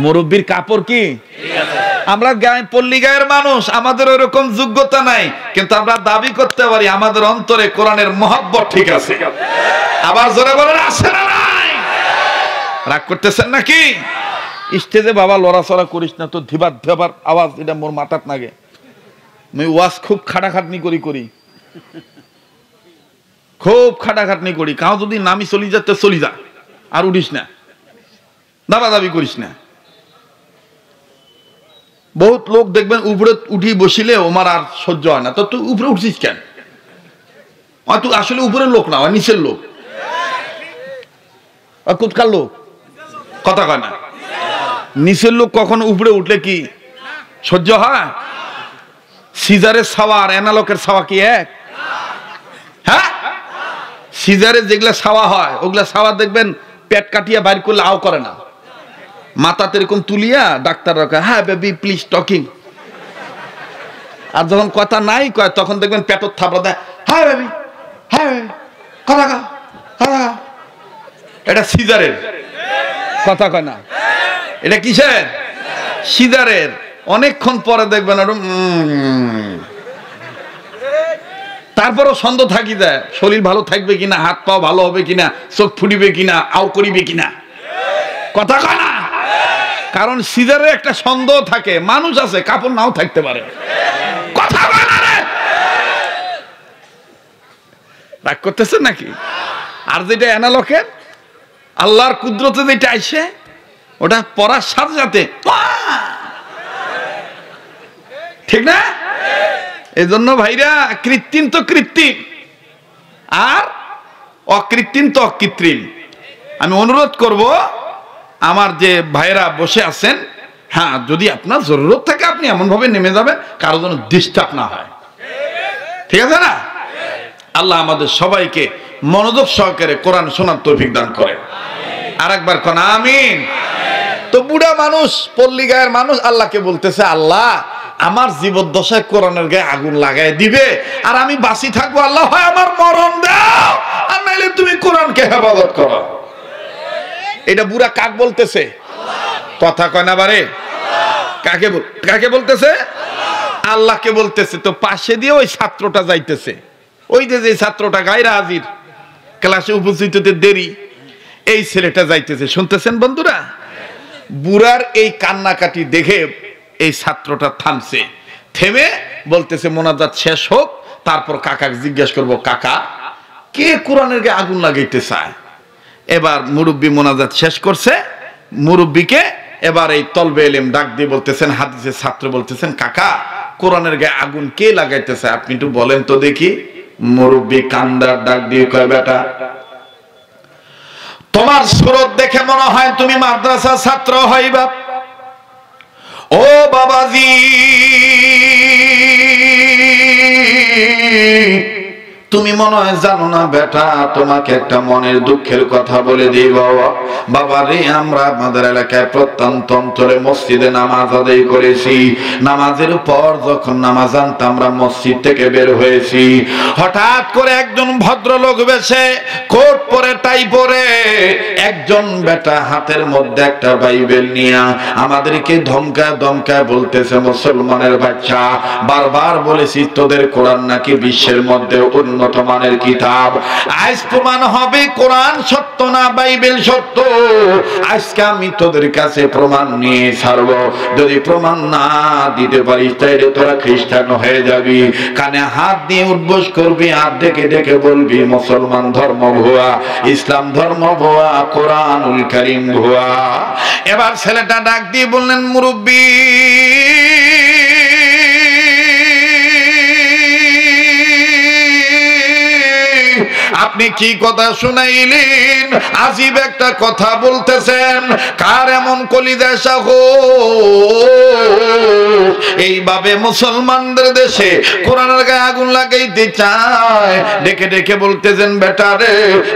মুরব্বীর কাপড় কি ঠিক আছে? আমরা গায়ে পল্লী গায়ের মানুষ, আমাদের ওই রকম যোগ্যতা নাই, কিন্তু আমরা দাবি করতে পারি আমাদের অন্তরে কোরআনের মহব্বত ঠিক আছে। আবার জোরে বলেন আছে না নাই? রাগ করতেছেন নাকি? স্টেজে বাবা লড়াচড়া করিস না, তো ধিবাত ধিবার আওয়াজ এটা মোর মাথাত নাগে। আমি ওয়াজ খুব খাটাখাটনি করি, খুব খাটাখাটনি করি। কাউ যদি নামি চলি যা তো চলি যা, আর উঠিস না, দাবি করিস না। বহুত লোক দেখবেন উপরে উঠি বসিলে ওমার আর সহ্য হয় না, তো তুই উপরে উঠছিস কেন? তুই আসলে উপরের লোক না, নিচের লোক, কোথাকার লোক, কথা কয় না। নিচের লোক কখনো উপরে উঠলে কি সহ্য হয়? সিজারের ছাওয়া আর এনালকের ছাওয়া কি এক? হ্যাঁ, সিজারে যেগুলা ছাওয়া হয় ওগুলা ছাওয়া দেখবেন পেট কাটিয়া বাইর করলে আও করে না, মাথাতে এরকম তুলিয়া ডাক্তার রাখে, হ্যাঁ বেবি প্লিজ টকিং। আর যখন কথা নাই কয় তখন দেখবেন পেটর থাপড়া দেয়, হ্যাঁ বেবি, হ্যাঁ বেবি, কথা কা, কথা কা। এটা সিজারের, কথা কয় না। এটা কিসের? সিজারের। অনেকক্ষণ পরে দেখবেন তারপরও সন্দেহ থাকি যায় শরীর ভালো থাকবে কিনা, হাত পাও ভালো হবে কিনা, চোখ ফুটিবে কিনা, আও করিবে কিনা, কথা কয় না। কারণ সিজারে একটা সন্দেহ থাকে, মানুষ আছে কাপড় নাও থাকতে পারে, কথা কয় না রে। রাগ করতেছেন নাকি? আর যেটা অ্যানালকের আল্লাহর কুদরতে যেটা আইছে ওটা পড়ার সাথে সাথে, ঠিক না? এই জন্য ভাইরা কৃত্রিম তো কৃত্রিম, আর অকৃত্রিম তো অকৃত্রিম। আমি অনুরোধ করব আমার যে ভাইরা বসে আছেন, হ্যাঁ যদি আপনার জরুরত থাকে আপনি এমন ভাবে নেমে যাবেন কারো যেন ডিস্টার্ব না হয়, ঠিক আছে না? আল্লাহ আমাদের সবাইকে মনোযোগ সহকারে কোরআন শোনার তৌফিক দান করে। আর একবার কোন আমিন। তো বুড়া মানুষ, পল্লী গায়ের মানুষ আল্লাহকে বলতেছে, আল্লাহ আমার জীবদ্দশায় কোরআনের গায়ে আগুন লাগাই দিবে আর আমি বাঁচি থাকবো, আল্লাহ হয় আমার মরণ দাও, আর নাইলে তুমি কোরআনকে হেফাজত করো। এটা বুড়া কাক বলতেছে? কথা কয় না বারে। কাকে বলতেছে? আল্লাহকে বলতেছে। তো পাশে দিয়ে ওই ছাত্রটা যাইতেছে, ওই যে ছাত্রটা গায়রা হাজির, ক্লাসে উপস্থিত হতে দেরি, এই ছেলেটা যাইতেছে। শুনতেছেন বন্ধুরা? বুড়ার এই কান্নাকাটি দেখে এই ছাত্রটা থামছে, থেমে বলতেছে মোনাজাত শেষ হোক, তারপর কাকাকে জিজ্ঞেস করব, কাকা কে কোরআনের গায়ে আগুন লাগাইতে চায়? এবার মুরব্বী মোনাজাত শেষ করছে, মুরব্বীকে এবার এই তলবে এলেম ডাক দিয়ে বলতেছেন, হাদিসের ছাত্র বলতেছেন, কাকা কোরআনের গায়ে আগুন কে লাগাইতে চায় আপনি একটু বলেন তো দেখি। মুরব্বী কান্দার ডাক দিয়ে কয়, বেটা তোমার সুরত দেখে মনে হয় তুমি মাদ্রাসা ছাত্র হইবা। ও বাবাজি, তুমি মনে হয় জানো না বেটা, তোমাকে একটা মনের দুঃখের কথা বলে দিই বাবা। বাবা রে, আমরা আমাদের এলাকায় প্রত্যন্ত অঞ্চলে মসজিদে নামাজ আদায় করেছি। নামাজের পর যখন নামাজ আনতে আমরা মসজিদ থেকে বের হয়েছি, হঠাৎ করে একজন ভদ্রলোক বেশে কোট পরে টাই পরে একজন বেটা হাতের মধ্যে একটা বাইবেল নিয়ে আমাদেরকে ধমকায় ধমকায় বলতেছে, মুসলমানের বাচ্চা বারবার বলেছি তোদের কোরআন নাকি বিশ্বের মধ্যে উন্নত মানের কিতাব, আজ প্রমাণ হবে কোরআন সত্য না বাইবেল সত্য। আজকে আমি তোদের কাছে প্রমাণ নিয়ে ছাড়ব, যদি প্রমাণ না দিতে পারিস তাইলে তোরা খ্রিস্টান হয়ে যাবি। কানে হাত দিয়ে উদ্বোস করবি, হাত ডেকে ডেকে বলবি মুসলমান ধর্ম ভুয়া, ইসলাম ধর্ম ভুয়া, কোরআনুল কারীম ভুয়া। এবার ছেলেটা ডাক দিয়ে বললেন, মুরব্বী আপনি কি কথা শুনাইলেন? আজীব একটা কথা বলতেছেন। কার এমন কলিজা সাহস এইভাবে মুসলমানদের দেশে কোরআনের গায়ে আগুন লাগাইতে চায়? ডেকে ডেকে বলতেছেন, বেটা রে,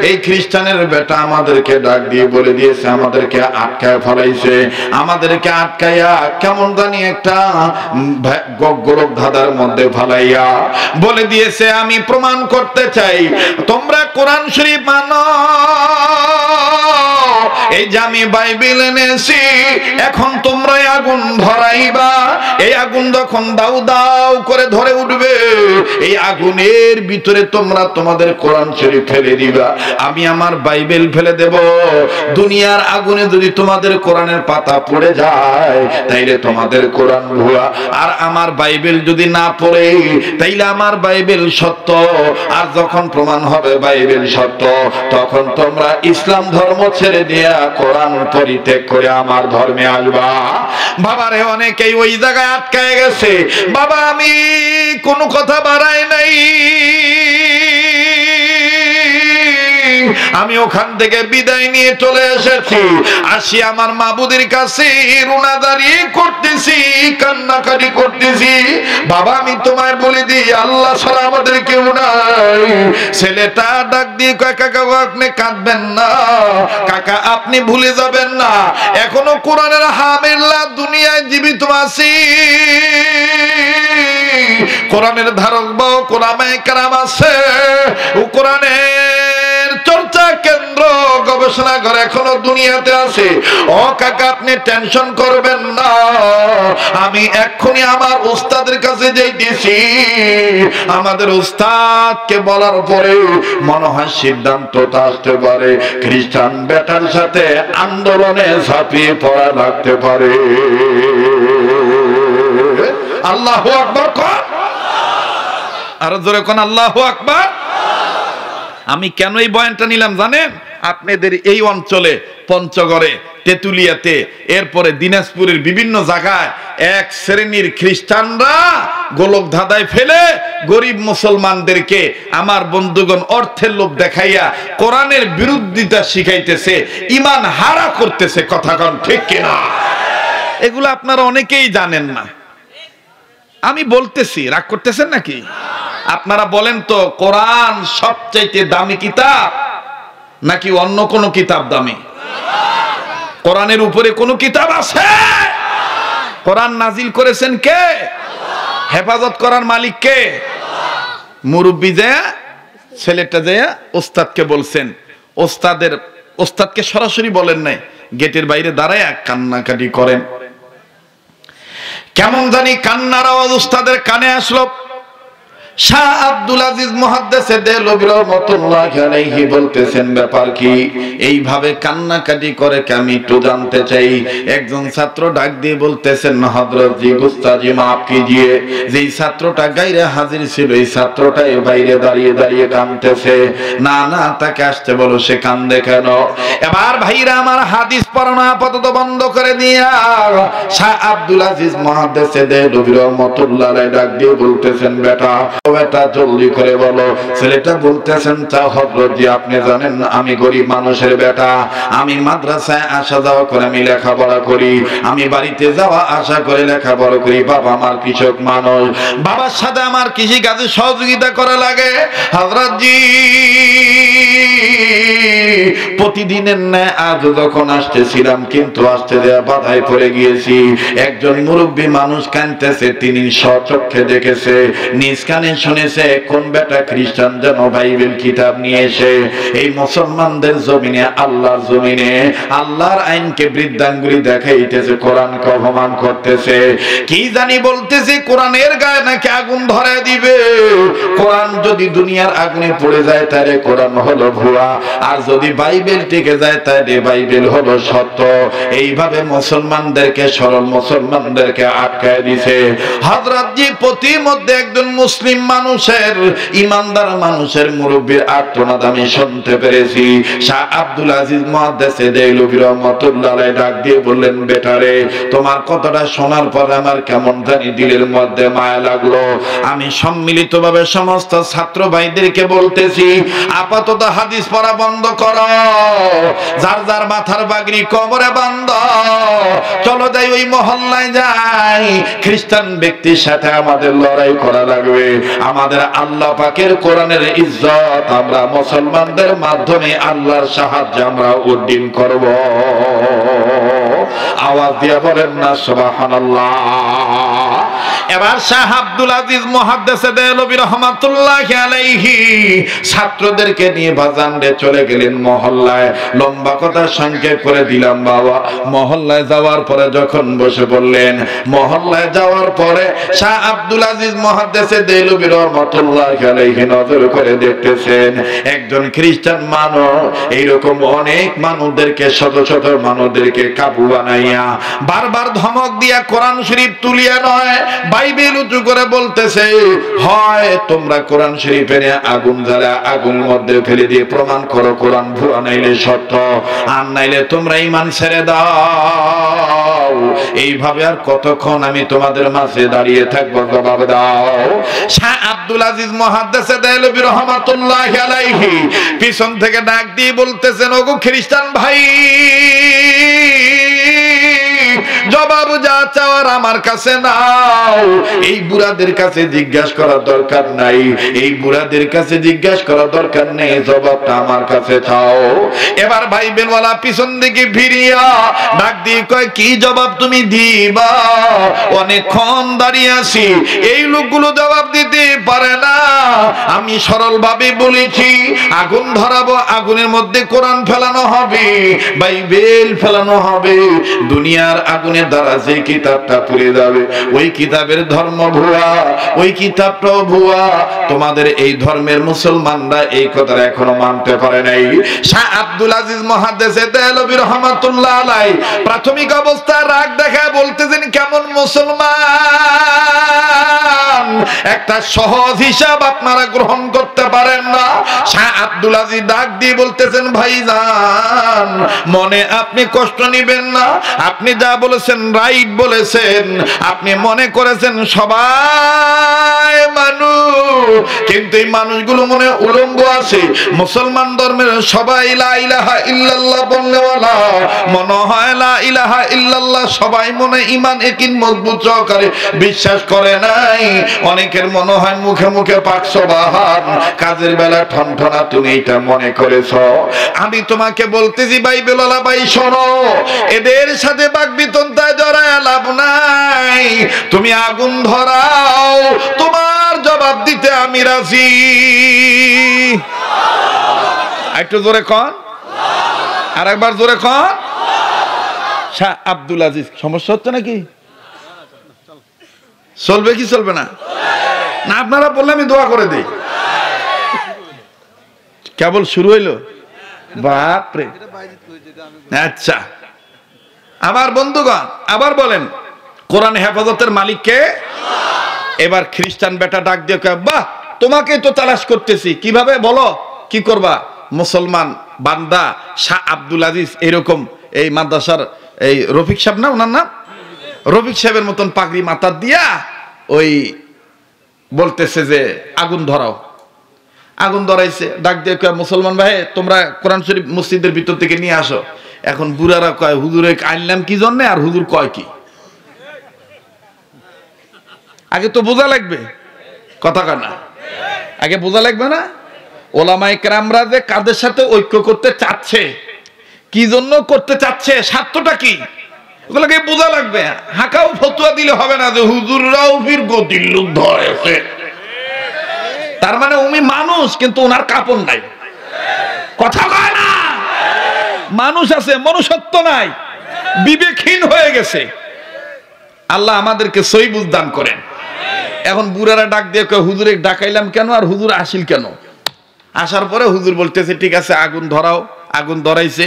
এই খ্রিস্টানের বেটা আমাদেরকে ডাক দিয়ে বলে দিয়েছে, আমাদেরকে আটকায় ফেলাইছে, আমাদেরকে আটকাইয়া কেমন জানি একটা গোলক ধাঁধার মধ্যে ফেলাইয়া বলে দিয়েছে, আমি প্রমাণ করতে চাই তোমরা কোরআন শরীফ মানো। এই যে আমি বাইবেল এনেছি, এখন তোমরা আগুন ধরাইবা। এই আগুন যখন দাউ দাউ করে ধরে উঠবে, এই আগুনের ভিতরে তোমরা তোমাদের কোরআন শরীফ ফেলে দিবা, আমি আমার বাইবেল ফেলে দেব। দুনিয়ার আগুনে যদি তোমাদের কোরআনের পাতা পড়ে যায় তাইলে তোমাদের কোরআন ভুয়া, আর আমার বাইবেল যদি না পড়ে তাইলে আমার বাইবেল সত্য। আর যখন প্রমাণ হবে বাইবেল সত্য, তখন তোমরা ইসলাম ধর্ম ছেড়ে দিয়া কোরআন পরিত্যাগ করে আমার ধর্মে আসবা। বাবারে, অনেকেই ওই জায়গায় আটকায় গেছে। বাবা, আমি কোনো কথা বাড়াই নাই, আমি ওখান থেকে বিদায় নিয়ে চলে এসেছি। আসি আমার মাবুদের কাছে রুনাদারি করতেছি, কান্নাকাটি করতেছি। বাবা, আমি তোমায় বলে দিই, আল্লাহ ছাড়া আমাদের কেউ নাই। ছেলেটা ডাক দিয়ে কয়, কাকা আপনি কাঁদবেন না, কাকা আপনি ভুলে যাবেন না, এখনো কোরআনের হামিল্লা দুনিয়ায় জীবিত আছি। কোরআনের ধারক বাহক কোরআনে কারাম আছে, ও কোরআনের চর্চা কেন্দ্র গবেষণাগার এখনো দুনিয়াতে আছে। ও কাকা আপনি টেনশন করবেন না, আমি এক্ষুনি আমার উস্তাদের কাছে যাইতেছি। আমাদের উস্তাদকে বলার পরে মনে হয় সিদ্ধান্তটা আসতে পারে, খ্রিস্টান বেটার সাথে আন্দোলনে ঝাঁপিয়ে পড়া লাগতে পারে। আল্লাহু আকবার কোন, আরো জোরে কোন আল্লাহু আকবার। আমি কেন এই বয়ানটা নিলাম জানেন? আপনাদের এই অঞ্চলে পঞ্চগড়ে, তেতুলিয়াতে, এরপরে দিনাজপুরের বিভিন্ন জায়গায় এক শ্রেণীর খ্রিস্টানরা গোলক ধাঁধায় ফেলে গরিব মুসলমানদেরকে আমার বন্ধুগণ অর্থের লোভ দেখাইয়া কোরআনের বিরোধিতা শিখাইতেছে, ঈমান হারা করতেছে। কথা কোন ঠিক কিনা? এগুলো আপনারা অনেকেই জানেন না, আমি বলতেছি, রাগ করতেছেন নাকি? আপনারা বলেন তো, কোরআন সবচাইতে দামি কিতাব নাকি অন্য কোন কিতাব দামি? কোরআনের উপরে কোন কিতাব আছে? কোরআন নাজিল করেছেন কে? হেফাজত করার মালিক কে? মুরব্বি যায় ছেলেটা যায় ওস্তাদকে বলছেন, ওস্তাদকে সরাসরি বলেন নাই, গেটের বাইরে দাঁড়ায় কান্নাকাটি করেন। কেমন জানি কান্নার আওয়াজ উস্তাদের কানে আসলো। শাহ আব্দুল আজিজ মুহাদ্দিস দেলবি রাহমাতুল্লাহি আলাইহি বলতেছেন, ব্যাপার কি? এইভাবে কান্নাকাটি করে কে, আমি একটু জানতে চাই। একজন ছাত্র ডাক দিয়ে বলতেছেন, হযরত জি গুস্তাজি মাফ কিজিয়ে, যেই ছাত্রটা গায়রে হাজির ছিল এই ছাত্রটাই বাইরে দাঁড়িয়ে দাঁড়িয়ে কাঁদতেছে। না না, তাকে আসতে বলো, সে কান্দে কেন? এবার ভাইরা আমার, হাদিস পড়ানো আপাতত বন্ধ করে দিয়া শাহ আব্দুল আজিজ মুহাদ্দিস দেলবি রাহমাতুল্লাহি আলাইহি ডাক দিয়ে বলতেছেন, বেটা জলদি করে বলো। ছেলেটা বলতেছেন, হযরত জি আপনি জানেন আমি গরিব মানুষের বেটা, আমি মাদ্রাসায় আসা যাওয়া করে আমি লেখাপড়া করি, আমি বাড়িতে যাওয়া আসা করে লেখাপড়া করি। বাবা আমার কৃষক মানুষ, বাবার সাথে আমার কৃষি কাজে সহযোগিতা করা লাগে। হযরত জি প্রতিদিনের ন্যায় আজ যখন আসতেছিলাম, কিন্তু আসতে দেয়া বাধায় পড়ে গিয়েছি। একজন মুরব্বী মানুষ কাঁদতেছে, তিনি স্বচক্ষে দেখেছে, নিজ কানে শুনেছে, কোন বেটা খ্রিস্টান যেন বাইবেল কিতাব নিয়ে এসে এই মুসলমানদের জমিনে, আল্লাহর জমিনে আল্লাহর আইনকে বৃদ্ধাঙ্গুলি দেখাইতেছে, কোরআনকে অপমান করতেছে। কি জানি বলতেছে, কোরআনের গায়ে নাকি আগুন ধরে দিবে। কোরআন যদি দুনিয়ার আগুনে পড়ে যায় তাহলে কোরআন হলো ভুয়া, আর যদি বাইবেল টিকে যায় তাহলে বাইবেল হলো সত্য। এইভাবে মুসলমানদেরকে, সরল মুসলমানদেরকে আটকায় দিছে। হযরত জি প্রতি মধ্যে একজন মুসলিম মানুষের, ইমানদার মানুষের মুরব্বির আর্তনাদ আমি শুনতে পেরেছি। শাহ আব্দুল আজিজ মুহাদ্দিস দেহলভী রাহমাতুল্লাহ আলাইহি ডাক দিয়ে বললেন, বেটারে তোমার কথাটা শোনার পর আমার কেমন জানি দিলের মধ্যে মায়া লাগলো। আমি সম্মিলিতভাবে সমস্ত ছাত্র ভাইদেরকে বলতেছি, আপাতত হাদিস পড়া বন্ধ করো, যার যার মাথার পাগড়ি কবরে বাঁধ, চলো যাই ওই মহল্লায় যাই, খ্রিস্টান ব্যক্তির সাথে আমাদের লড়াই করা লাগবে। আমাদের আল্লাহ পাকের কোরআনের ইজ্জত আমরা মুসলমানদের মাধ্যমে আল্লাহর সাহায্যে আমরা উদ্দিন করব। আওয়াজ দিয়ে বলেন না সুবহানাল্লাহ। এবার শাহ আব্দুল আজিজ মুহাদ্দিস দেহলভী রাহমাতুল্লাহি আলাইহি ছাত্রদেরকে নিয়ে বাজারে চলে গেলেন মহল্লায়। লম্বা কথা সংক্ষেপ করে দিলাম বাবা। মহল্লায় যাওয়ার পরে যখন বসে বললেন, মহল্লায় যাওয়ার পরে শাহ আব্দুল আজিজ মুহাদ্দিস দেহলভী রাহমাতুল্লাহি আলাইহি নজর করে দেখতেছেন একজন খ্রিস্টান মানুষ এইরকম অনেক মানুষদেরকে, শত শত মানুষদেরকে কাবু বানাইয়া বারবার ধমক দিয়া কোরআন শরীফ তুলিয়া নয় বাইবেল উঁচু করে বলতেছে, হয় তোমরা কোরআন শরীফে আগুন জ্বালা আগুনের মধ্যে ফেলে দিয়ে প্রমাণ করো কোরআন ভুয়া নাইলে সত্য, আর নাইলে তোমরা ঈমান ছেড়ে দাও। এইভাবে আর কতক্ষণ আমি তোমাদের মাঝে দাঁড়িয়ে থাকবো, জবাব দাও। শাহ আব্দুল আজিজ মুহাদ্দিস দেহলভী রাহমাতুল্লাহি আলাইহি পিছন থেকে ডাক দিয়ে বলতেছেন, ওগো খ্রিস্টান ভাই, জবাব যা চাওয়ার আমার কাছে নাও। এই বুড়াদের কাছে জিজ্ঞাসা করার দরকার নাই, এই বুড়াদের কাছে জিজ্ঞাসা করার দরকার নেই, জবাবটা আমার কাছে চাও। এবার ভাই বেলওয়ালা পিছন দিকে ফিরিয়া ডাক দিয়ে কয়, কি জবাব তুমি দিবা? অনেকক্ষণ দাঁড়িয়ে আছি, এই লোকগুলো জবাব দিতে পারে না। আমি সরল ভাবে বলেছি, আগুন ধরাবো, আগুনের মধ্যে কোরআন ফেলানো হবে, বাইবেল ফেলানো হবে, দুনিয়ার আগুনের দ্বারা যে কিতাবটা পুড়ে যাবে ওই কিতাবের ধর্ম ভুয়া, ওই কিতাবটাও ভুয়া। তোমাদের এই ধর্মের মুসলমানরা এই কথা এখনো মানতে পারে নাই। শাহ আব্দুল আজিজ মুহাদ্দিস দেহলভী রাহমাতুল্লাহ আলাইহি প্রাথমিক অবস্থায় রাগ দেখায় বলতেছেন, কেমন মুসলমান, একটা সহজ হিসাব আপনারা গ্রহণ করতে পারেন না। শাহ আব্দুল আজিজ ডাক দিয়ে বলতেছেন, ভাইজান মনে আপনি কষ্ট নেবেন না, আপনি যা বলেছেন রাইট বলেছেন, আপনি মনে করেছেন সবাই মানুষ, কিন্তু এই মানুষগুলো মনে উলঙ্গ আছে। মুসলমান ধর্মের সবাই লা ইলাহা ইল্লাল্লাহ বলনেওয়ালা, মনে হয় লা ইলাহা ইল্লাল্লাহ সবাই মনে ঈমান ইয়াকিন মজবুত সহকারে বিশ্বাস করে নাই। অনেকের মনে হয় মুখে মুখে পাক সুবহান, কাজের বেলা ঠনঠনা। তুমি এটা মনে করেছো। আমি তোমাকে বলতেছি বাইবেলওয়ালা ভাই, শোনো, এদের সাথে বাকবিতন্ডায় জড়ায় লাভ নাই। তুমি আগুন ধরাও, তোমার জবাব দিতে আমি রাজি। একটু জোরে কন, আর একবার জোরে কন। শাহ আব্দুল আজিজ, সমস্যা হচ্ছে নাকি? চলবে কি চলবে না? না আপনারা বললে আমি দোয়া করে দিই। কেবল শুরু হইল, বাপরে। আচ্ছা আমার বন্ধুগণ, আবার বলেন, কোরআন হেফাজতের মালিক কে? এবার খ্রিস্টান বেটা ডাক দিয়ে কয়, বাহ, তোমাকে তো তালাশ করতেছি, কিভাবে বলো, কি করবা? মুসলমান বান্দা শাহ আব্দুল আজিজ এরকম এই মাদ্রাসার এই রফিক সাহেব না, ওনার নাম রফিক সাহেবের মতন পাগড়ি মাথার দিয়া ওই বলতেছে যে আগুন ধরাও। আগুন ধরাইছে, ডাক দিয়ে কয়, মুসলমান ভাই তোমরা কোরআন শরীফ মসজিদের ভিতর থেকে নিয়ে আসো। এখন বুড়ারা কয়, হুজুরে আনলাম কি জন্য, আর হুজুর কয় কি? আগে তো বোঝা লাগবে, কথা কয় না, আগে বোঝা লাগবে না? ওলামায়ে কেরামরা যে কাদের সাথে ঐক্য করতে চাচ্ছে, কি জন্য করতে চাচ্ছে, স্বার্থটা কি, ওগুলোকে বোঝা লাগবে। হাঁকাও ফতুয়া দিলে হবে না যে হুজুররাও ফির গতির লোক ধরেছে, তার মানে উনি মানুষ কিন্তু ওনার কাপড় নাই, কথা কয় না। মানুষ আছে, মনুষ্যত্ব নাই, বিবেকহীন হয়ে গেছে। আল্লাহ আমাদেরকে সহি বুঝ দান করেন। এখন বুড়ারা ডাক দিয়ে কয়, হুজুরে ডাকাইলাম কেন, আর হুজুর আসিল কেন? আসার পরে হুজুর বলতেছে, ঠিক আছে আগুন ধরাও। আগুন ধরাইছে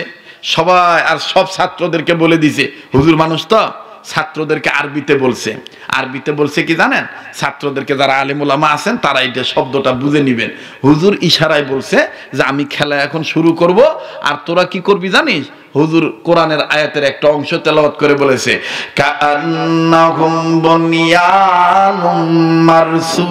সবাই, আর সব ছাত্রদেরকে বলে দিছে, হুজুর মানুষ তো ছাত্রদেরকে আরবিতে বলছে। আরবিতে বলছে কি জানেন? ছাত্রদেরকে যারা আলেম ওলামা আছেন তারা এইটা শব্দটা বুঝে নিবেন। হুজুর ইশারায় বলছে যে আমি খেলা এখন শুরু করব, আর তোরা কি করবি জানিস? হুজুর কোরআনের আয়াতের একটা অংশ তেলাওয়াত করে বলেছে, কাআন্নাহুম বুনিয়ানুম মারসুস।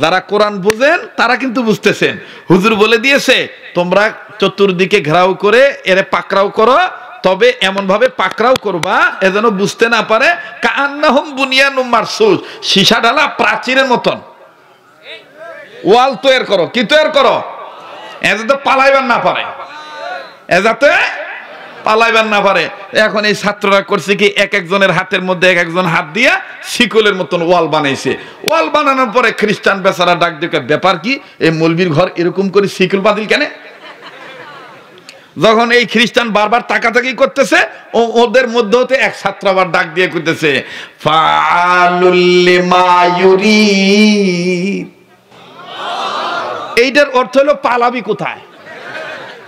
যারা কোরআন বুঝেন তারা কিন্তু বুঝতেছেন। হুজুর বলে দিয়েছে তোমরা চতুর্দিকে ঘেরাও করে এরে পাকড়াও করো, তবে এমন ভাবে পাকড়াও করবা এ যেন বুঝতে না পারে। কাআন্নাহুম বুনিয়ানুম মারসুস, সীসা ঢালা প্রাচীরের মতন ওয়াল তৈরি করো। কি তৈরি করো? এযাতে পালাইবার না পারে, এযাতে পালাইবার না পারে। এখন এই ছাত্ররা করছে কি, এক একজনের হাতের মধ্যে এক একজন হাত দিয়া শিকলের মতন ওয়াল বানাইছে। ওয়াল বানানোর পরে খ্রিস্টান বেচারা ডাক দেখে, ব্যাপার কি, এই মৌলবীর ঘর এরকম করে শিকল বাঁধিল কেন? যখন এই খ্রিস্টান বারবার তাকাতাকি করতেছে, ওদের মধ্যে হতে এক ছাত্র আবার ডাক দিয়ে করতেছে, ফাআলুল লিমা ইউরিদ। এইটার অর্থ হলো পালাবি কোথায়?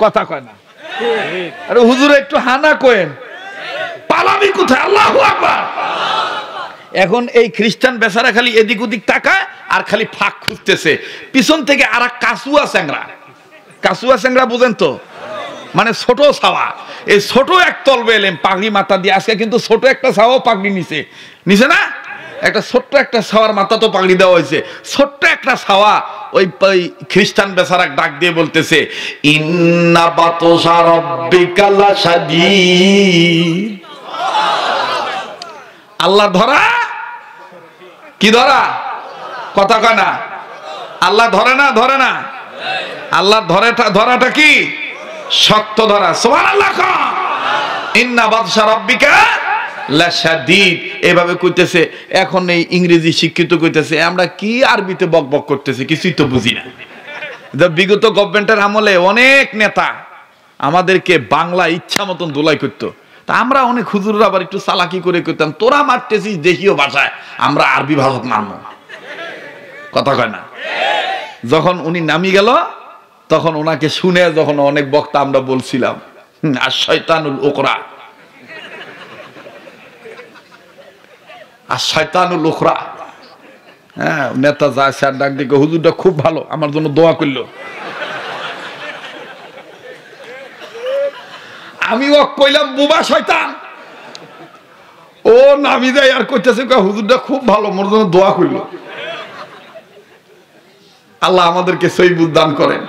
কথা কয় না। আরে হুজুর একটু হানা কয়েন, পালাবি কোথায়? আল্লাহু আকবার। এখন এই খ্রিস্টান বেচারা খালি এদিক ওদিক তাকায় আর খালি ফাঁক খুঁজতেছে। পিছন থেকে আর এক কাসুয়া স্যাংরা, কাসুয়া স্যাংরা বুঝেন তো, মানে ছোট ছাওয়া। এই ছোট এক তলবে এলেন পাগড়ি মাথা দিয়ে। আজকে কিন্তু ছোট একটা ছাওয়া পাগড়ি নিছে, নিছে না? একটা ছোট্ট একটা ছাওয়ার মাথা তো পাগড়ি দেওয়া হয়েছে। ছোট্ট একটা ছাওয়া ওই খ্রিস্টান বেচারা ডাক দিয়ে বলতেছে, ইন্না বাতশা রাব্বিকা লাশাদীদ। আল্লাহ ধরা কি ধরা? কথা কয় না। আল্লাহ ধরে না, ধরে না। আল্লাহ ধরাটা কি? শক্ত ধরা। সুবহানাল্লাহ। ইন্না বাতশা রাব্বিকা লাশাদীদ এভাবে কইতেছে। এখন এই ইংরেজি শিক্ষিত কইতেছে, আমরা কি আরবিতে বকবক করতেছি, কিছুই তো বুঝি না। বিগত গভর্নমেন্টের আমলে অনেক নেতা আমাদেরকে বাংলা ইচ্ছা মতন দোলাই করতো। তা আমরা অনেক হুজুররা আবার একটু চালাকি করে কইতাম, তোরা মারতেছিস দেশীয় ভাষায়, আমরা আরবি ভাষা মারব। কথা কয় না। যখন উনি নামি গেল তখন ওনাকে শুনে যখন অনেক বক্তা আমরা বলছিলাম, আর শয়তানুল উকরা, আর শয়তানুল উখরা। হ্যাঁ, নেতা যায় স্যার ডাক দিকে, হুজুরটা খুব ভালো, আমার জন্য দোয়া করলো। আমি ও কইলাম বুবা শয়তান। ও নামি যায় আর কইতেছে হুজুরটা খুব ভালো, মোর জন্য দোয়া করলো। আল্লাহ আমাদেরকে সহি বুঝ দান করেন।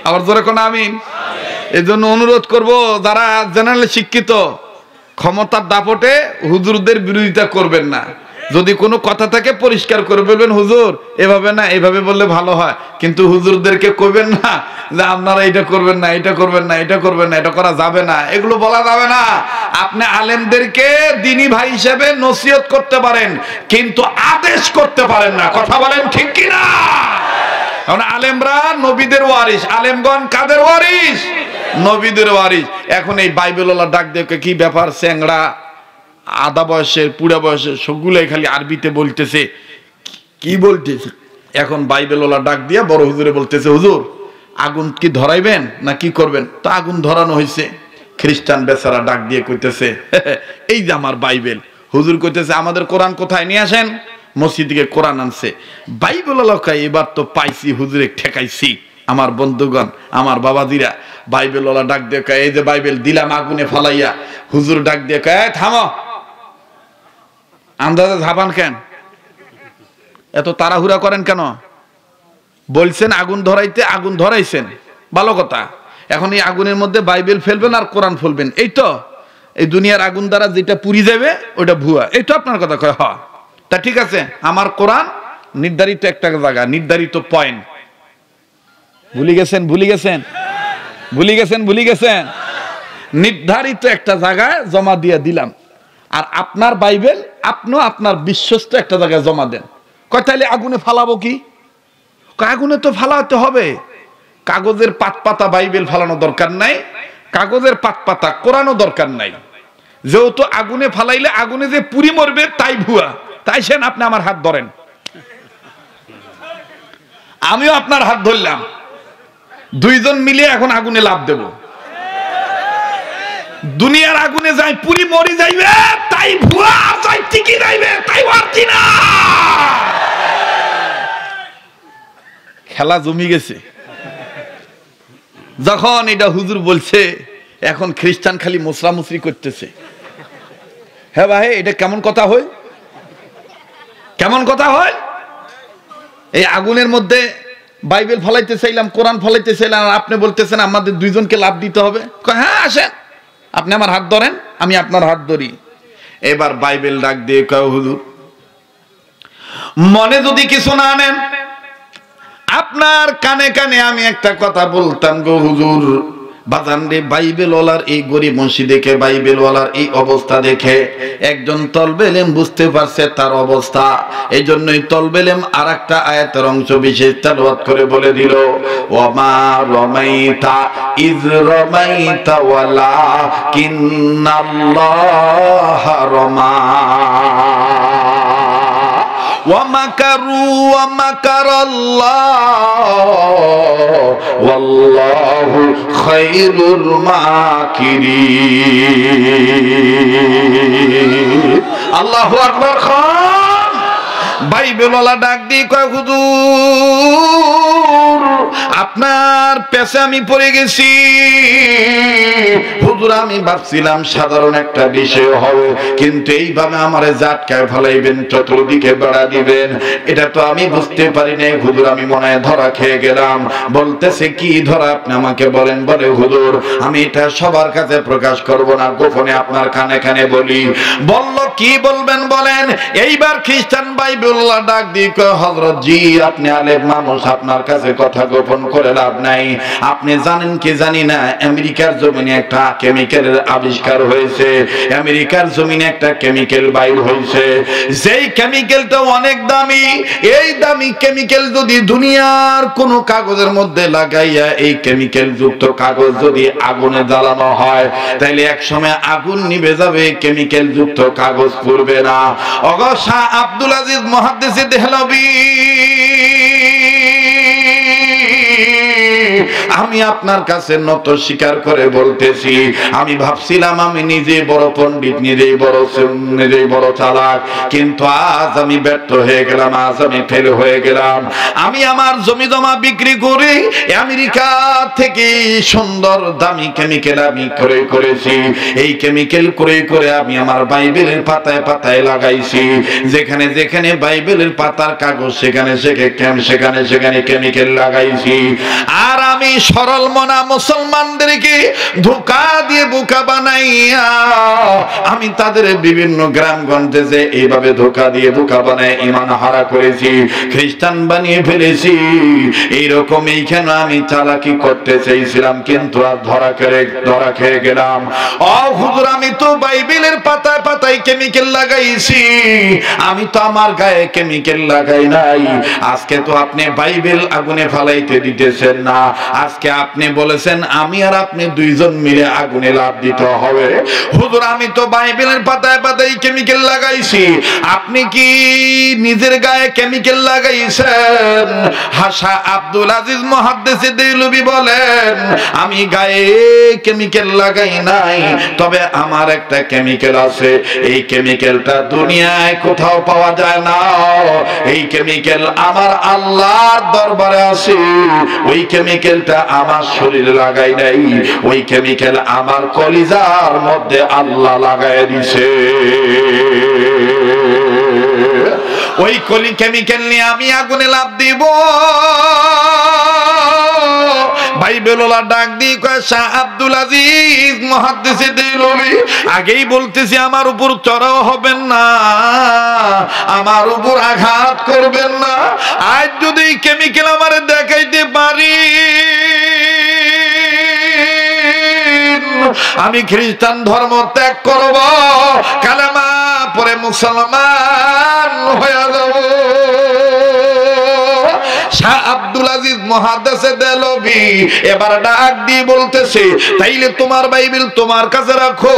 আবার জোরে কোন আমিন। এই জন্য অনুরোধ করব, যারা জেনারেল শিক্ষিত, ক্ষমতার দাপটে হুজুরদের বিরোধিতা করবেন না। যদি কোনো কথা থাকে পরিষ্কার করে বলবেন, হুজুর এভাবে না, এভাবে বললে ভালো হয়। কিন্তু হুজুরদেরকে কইবেন না যে আপনারা এটা করবেন না, এটা করবেন না, এটা করবেন না, এটা করা যাবে না, এগুলো বলা যাবে না। আপনি আলেমদেরকে দ্বীনি ভাই হিসেবে নসিহত করতে পারেন, কিন্তু আদেশ করতে পারেন না। কথা বলেন ঠিক কিনা? কারণ আলেমরা নবীদের ওয়ারিস। আলেমগণ কাদের ওয়ারিস? নবীদের ওয়ারিস। এখন এই বাইবেলওয়ালা ডাক দেখে, কি ব্যাপার, স্যাংরা আধা বয়সের পুরা বয়সের সবগুলাই খালি আরবিতে বলতেছে, কি বলতেছে? এখন বাইবেলওয়ালা ডাক দিয়া বড় হুজুরে বলতেছে, হুজুর আগুন কি ধরাইবেন না কি করবেন? তো আগুন ধরানো হয়েছে। খ্রিস্টান বেচারা ডাক দিয়ে কইতেছে, এই যে আমার বাইবেল। হুজুর কইতেছে, আমাদের কোরআন কোথায়, নিয়ে আসেন। মসজিদ থেকে কোরআন আনছে। বাইবেলওয়ালা কয়, এবার তো পাইছি, হুজুরে ঠেকাইছি। আমার বন্ধুগণ, আমার বাবাজিরা, বাইবেলওয়ালা ডাক দিয়ে কয়, এই যে বাইবেল দিলাম আগুনে ফালাইয়া। হুজুর ডাক দিয়ে কয়, থামো, আন্দাজে ঝাপান কেন, এত তাড়াহুড়া করেন কেন? বলছেন আগুন ধরাইতে, আগুন ধরাইছেন, ভালো কথা। এখন এই আগুনের মধ্যে বাইবেল ফেলবেন আর কোরআন ফেলবেন, এই তো এই দুনিয়ার আগুন দ্বারা যেটা পুড়ি যাবে ওটা ভুয়া, এই তো আপনার কথা কয়। হ, তা ঠিক আছে, আমার কোরআন নির্ধারিত একটা জায়গা, নির্ধারিত পয়েন্ট, ভুলে গেছেন, ভুলে গেছেন, ভুলে গেছেন, ভুলে গেছেন, নির্ধারিত একটা জায়গায় জমা দিয়ে দিলাম। আর আপনার বাইবেল আপনিও আপনার বিশ্বস্ত একটা জায়গায় জমা দেন। কয় তাহলে আগুনে ফালাবো কি? আগুনে তো ফালাতে হবে। কাগজের পাত পাতা বাইবেল ফালানো দরকার নাই, কাগজের পাত পাতা কোরআনও দরকার নাই। যেহেতু আগুনে ফালাইলে আগুনে যে পুরি মরবে তাই ভুয়া, তাই সেন আপনি আমার হাত ধরেন, আমিও আপনার হাত ধরলাম, দুইজন মিলে এখন আগুনে লাভ দেব। দুনিয়ার আগুনে যাই পুরি মরি যাইবে, তাই ভুয়া যাই টিকি যাইবে, তাই অরিজিনাল। খেলা জমি গেছে। যখন এটা হুজুর বলছে, এখন খ্রিস্টান খালি মুসরামুসরি করতেছে। হ্যাঁ ভাই, এটা কেমন কথা হয়? কেমন কথা হয়? এই আগুনের মধ্যে বাইবেল ফলাইতে চাইলাম, কোরআন ফলাইতে চাইলাম, আর আপনি বলতেছেন আমাদের দুইজনকে লাভ দিতে হবে। হ্যাঁ আসেন, আপনি আমার হাত ধরেন, আমি আপনার হাত ধরি। এবার বাইবেল ডাক দিয়ে কয়, হুজুর মনে যদি কিছু না নেন, আপনার কানে কানে আমি একটা কথা বলতাম গো হুজুর। বাজান রে, বাইবেল ওয়ালার এই গরিব মসজিদ দেখে, বাইবেল ওয়ালার এই অবস্থা দেখে একজন তলবে ইলম বুঝতে পারছে তার অবস্থা। এই জন্যই তলবে ইলম আর একটা আয়াতের অংশ বিশেষ তেলাওয়াত করে বলে দিল, ওয়ামা রমাইতা ইজ রমাইতা ওয়ালাকিন্নাল্লাহ রমা ওয়ামাকারু ওয়ামাকারাল্লাহ ওয়াল্লাহু খায়রুল মাকিরিন। আল্লাহু আকবার। খান বাইবেলওয়ালা ডাক দিয়ে কয়, হুজুর আপনার পেছে আমি পড়ে গেছি। হুজুর আমি ভাবছিলাম সাধারণ একটা বিষয় হবে, কিন্তু এইভাবে আমারে জাটকায় ফেলাইবেন, চতুর্দিকে বেড়া দিবেন, এটা তো আমি বুঝতে পারি নাই। হুজুর আমি মনে হয় ধরা খেয়ে গেলাম। বলতেছে কি ধরা, আপনি আমাকে বলেন। বলে হুজুর আমি এটা সবার কাছে প্রকাশ করব না, গোপনে আপনার কানে কানে বলি। বলল কি বলবেন বলেন। এইবার খ্রিস্টান বাইবেলওয়ালা ডাক দিয়ে কয়, হযরত জি আপনি আলেম মানুষ, আপনার কাছে কথা গোপন করে লাভ নাই। আপনি জানেন কি জানি না, আমেরিকার জমিনে একটা কেমিক্যালের আবিষ্কার হয়েছে। আমেরিকার জমিনে একটা কেমিক্যাল বাইর হয়েছে, যেই কেমিক্যালটা অনেক দামি। এই দামি কেমিক্যাল যদি দুনিয়ার কোন কাগজের মধ্যে লাগাইয়া এই কেমিক্যাল যুক্ত কাগজ যদি আগুনে জ্বালানো হয়, তাহলে এক সময় আগুন নিভে যাবে, কেমিক্যাল যুক্ত কাগজ পুড়বে না। ওগো শাহ আব্দুল আজিজ মুহাদ্দিস দেহলভী, আমি আপনার কাছে নত স্বীকার করে বলতেছি, আমি ভাবছিলাম আমি নিজে বড় পণ্ডিত, নিজেই বড় চালাক, কিন্তু আজ আমি ব্যর্থ হয়ে গেলাম, আজ আমি ফেল হয়ে গেলাম। আমি আমার জমি জমা বিক্রি করে আমেরিকা থেকে সুন্দর দামি কেমিক্যাল আমি ক্রয় করেছি। এই কেমিক্যাল ক্রয় করে আমি আমার বাইবেলের পাতায় পাতায় লাগাইছি। যেখানে যেখানে বাইবেলের পাতার কাগজ, সেখানে সেখানে কেমিক্যাল লাগাইছি। আর আমি সরল মনা মুসলমানদেরকে ধোঁকা দিয়ে বোকা বানাইয়া আমি তাদের বিভিন্ন গ্রামগঞ্জে যে এইভাবে ধোঁকা দিয়ে বোকা বানায় ঈমান হারা করেছি, খ্রিস্টান বানিয়ে ফেলেছি। এইরকম এইখানে আমি চালাকি করতে চাইছিলাম, কিন্তু আর ধরা খেয়ে গেলাম। ও হুজুর আমি তো বাইবেলের পাতায় পাতায় কেমিক্যাল লাগাইছি, আমি তো আমার গায়ে কেমিক্যাল লাগাই নাই। আজকে তো আপনি বাইবেল আগুনে ফালাইতে দিতেছেন না, আজকে আপনি বলেছেন আমি আর আপনি দুইজন মিলে আগুনে লাভ দিতে হবে। হুজুর আমি তো বাইবেলের পাতায় পাতায় কেমিক্যাল লাগাইছি, আপনি কি নিজের গায়ে কেমিক্যাল লাগাইছেন? হাসা আব্দুল আজিজ মুহাদ্দিস দেহলভী বলেন, আমি গায়ে কেমিক্যাল লাগাই নাই, তবে আমার একটা কেমিক্যাল আছে। এই কেমিক্যালটা দুনিয়ায় কোথাও পাওয়া যায় না। এই কেমিক্যাল আমার আল্লাহর দরবারে আছে। ওই কেমিক্যালটা আমার শরীরে লাগাই নাই, ওই কেমিক্যাল আমার কলিজার মধ্যে আল্লাহ লাগাই দিছে। ওই কেমিক্যাল নিয়ে আমি আগুনে লাভ দিব। বাইবেলওয়ালা ডাক দিয়ে কয়, শাহ আব্দুল আজিজ মুহাদ্দিস দেহলভী আগেই বলতেছি আমার উপর চড়াও হবেন না, আমার উপর আঘাত করবেন না। আজ যদি কেমিক্যাল আমারে দেখাইতে পারি, আমি খ্রিস্টান ধর্ম ত্যাগ করব, কালেমা পরে মুসলমান হয়ে যাব। শাহ আব্দুল আজিজ মুহাদ্দিস দেহলভী এবার ডাক দিয়ে বলতেছে, তাইলে তোমার বাইবেল তোমার কাছে রাখো,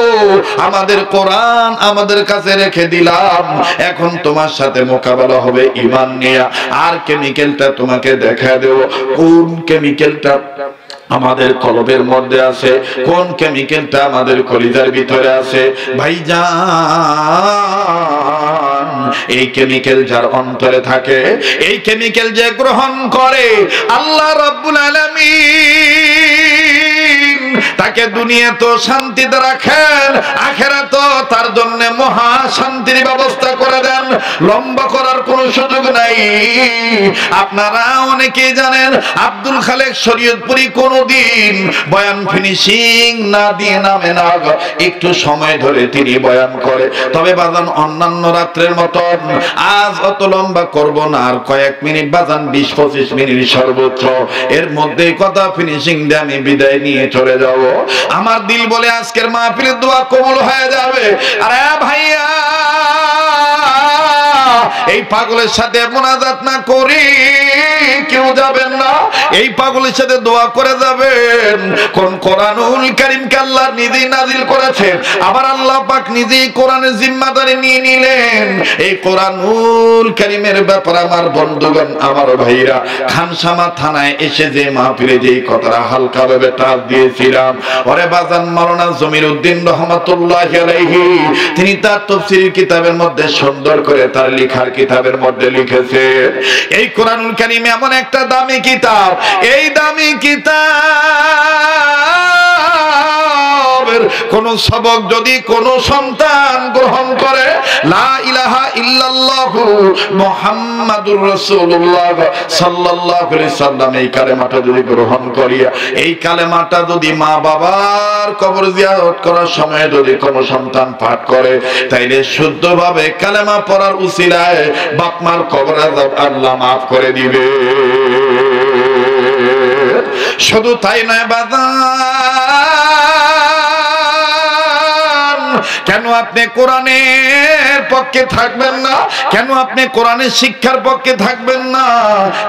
আমাদের কোরআন আমাদের কাছে রেখে দিলাম। এখন তোমার সাথে মোকাবেলা হবে ঈমান নিয়ে। আর কেমিক্যালটা তোমাকে দেখা দেব। কোন কেমিক্যালটা? আমাদের কলবের মধ্যে আছে, কোন কেমিক্যালটা আমাদের কলিজার ভিতরে আছে। ভাইজান, এই কেমিক্যাল যার অন্তরে থাকে, এই কেমিক্যাল যে গ্রহণ করে, আল্লাহ রাব্বুল আলামিন তাকে দুনিয়া তো শান্তিতে রাখেন, আখিরাত তার জন্য মহা শান্তির ব্যবস্থা করে দেন। লম্বা করার কোনো সুযোগ নাই। আপনারা অনেকেই জানেন আব্দুল খালেক শরীয়তপুরী কোনদিন বয়ান ফিনিশিং না দিয়ে নামে না, একটু সময় ধরে তিনি বয়ান করে। তবে বাজান অন্যান্য রাত্রের মতন আজ অত লম্বা করব না, আর কয়েক মিনিট বাজান 20-25 মিনিট সর্বোচ্চ, এর মধ্যে কথা ফিনিশিং দিয়ে আমি বিদায় নিয়ে চলে যাব। আমার দিল বলে আজকের মাহফিলের দোয়া কবুল হয়ে যাবে। আরে ভাইয়া, এই পাগলের সাথে মুনাজাত না করি কেউ যাবেন না। এই পাগলের সাথে দোয়া করে যাবেন। কোন কোরআনুল কারীমকে আল্লাহ নিজেই নাজিল করেছেন, আবার আল্লাহ পাক নিজেই কোরআনের জিম্মাদারি নিয়ে নিলেন। এই কোরআনুল কারীমের ব্যাপারে আমার বন্ধুগণ, আমার ভাইরা, খানসামা থানায় এসে যে মাহফিলে যেই কথাটা হালকা ভাবে টাচ দিয়েছিলাম, ওরে বাজান মাওলানা জমির উদ্দিন রহমাতুল্লাহি আলাইহি তিনি তার তাফসীরের কিতাবের মধ্যে সুন্দর করে তার লেখার কিতাবের মধ্যে লিখেছে, এই কোরআনুল কারীম এমন একটা দামি কিতাব, এই দামি কিতাবের কোন সবক যদি কোন সন্তান গ্রহণ করে, লা ইলাহা ইল্লাল্লাহু মুহাম্মাদুর রাসূলুল্লাহ সাল্লাল্লাহু আলাইহি সাল্লাম, এই কালেমাটা যদি গ্রহণ করিয়া, এই কালেমাটা যদি মা বাবার কবর জিয়ারত করার সময় যদি কোন সন্তান পাঠ করে, তাইলে শুদ্ধভাবে কালেমা পড়ার উসিলায় বাপ মার কবর আযাব আল্লাহ মাফ করে দিবে। শুধু তাই নয় বাজান, কেন আপনি কোরআনের পক্ষে থাকবেন না? কেন আপনি কোরআনের শিক্ষার পক্ষে থাকবেন না?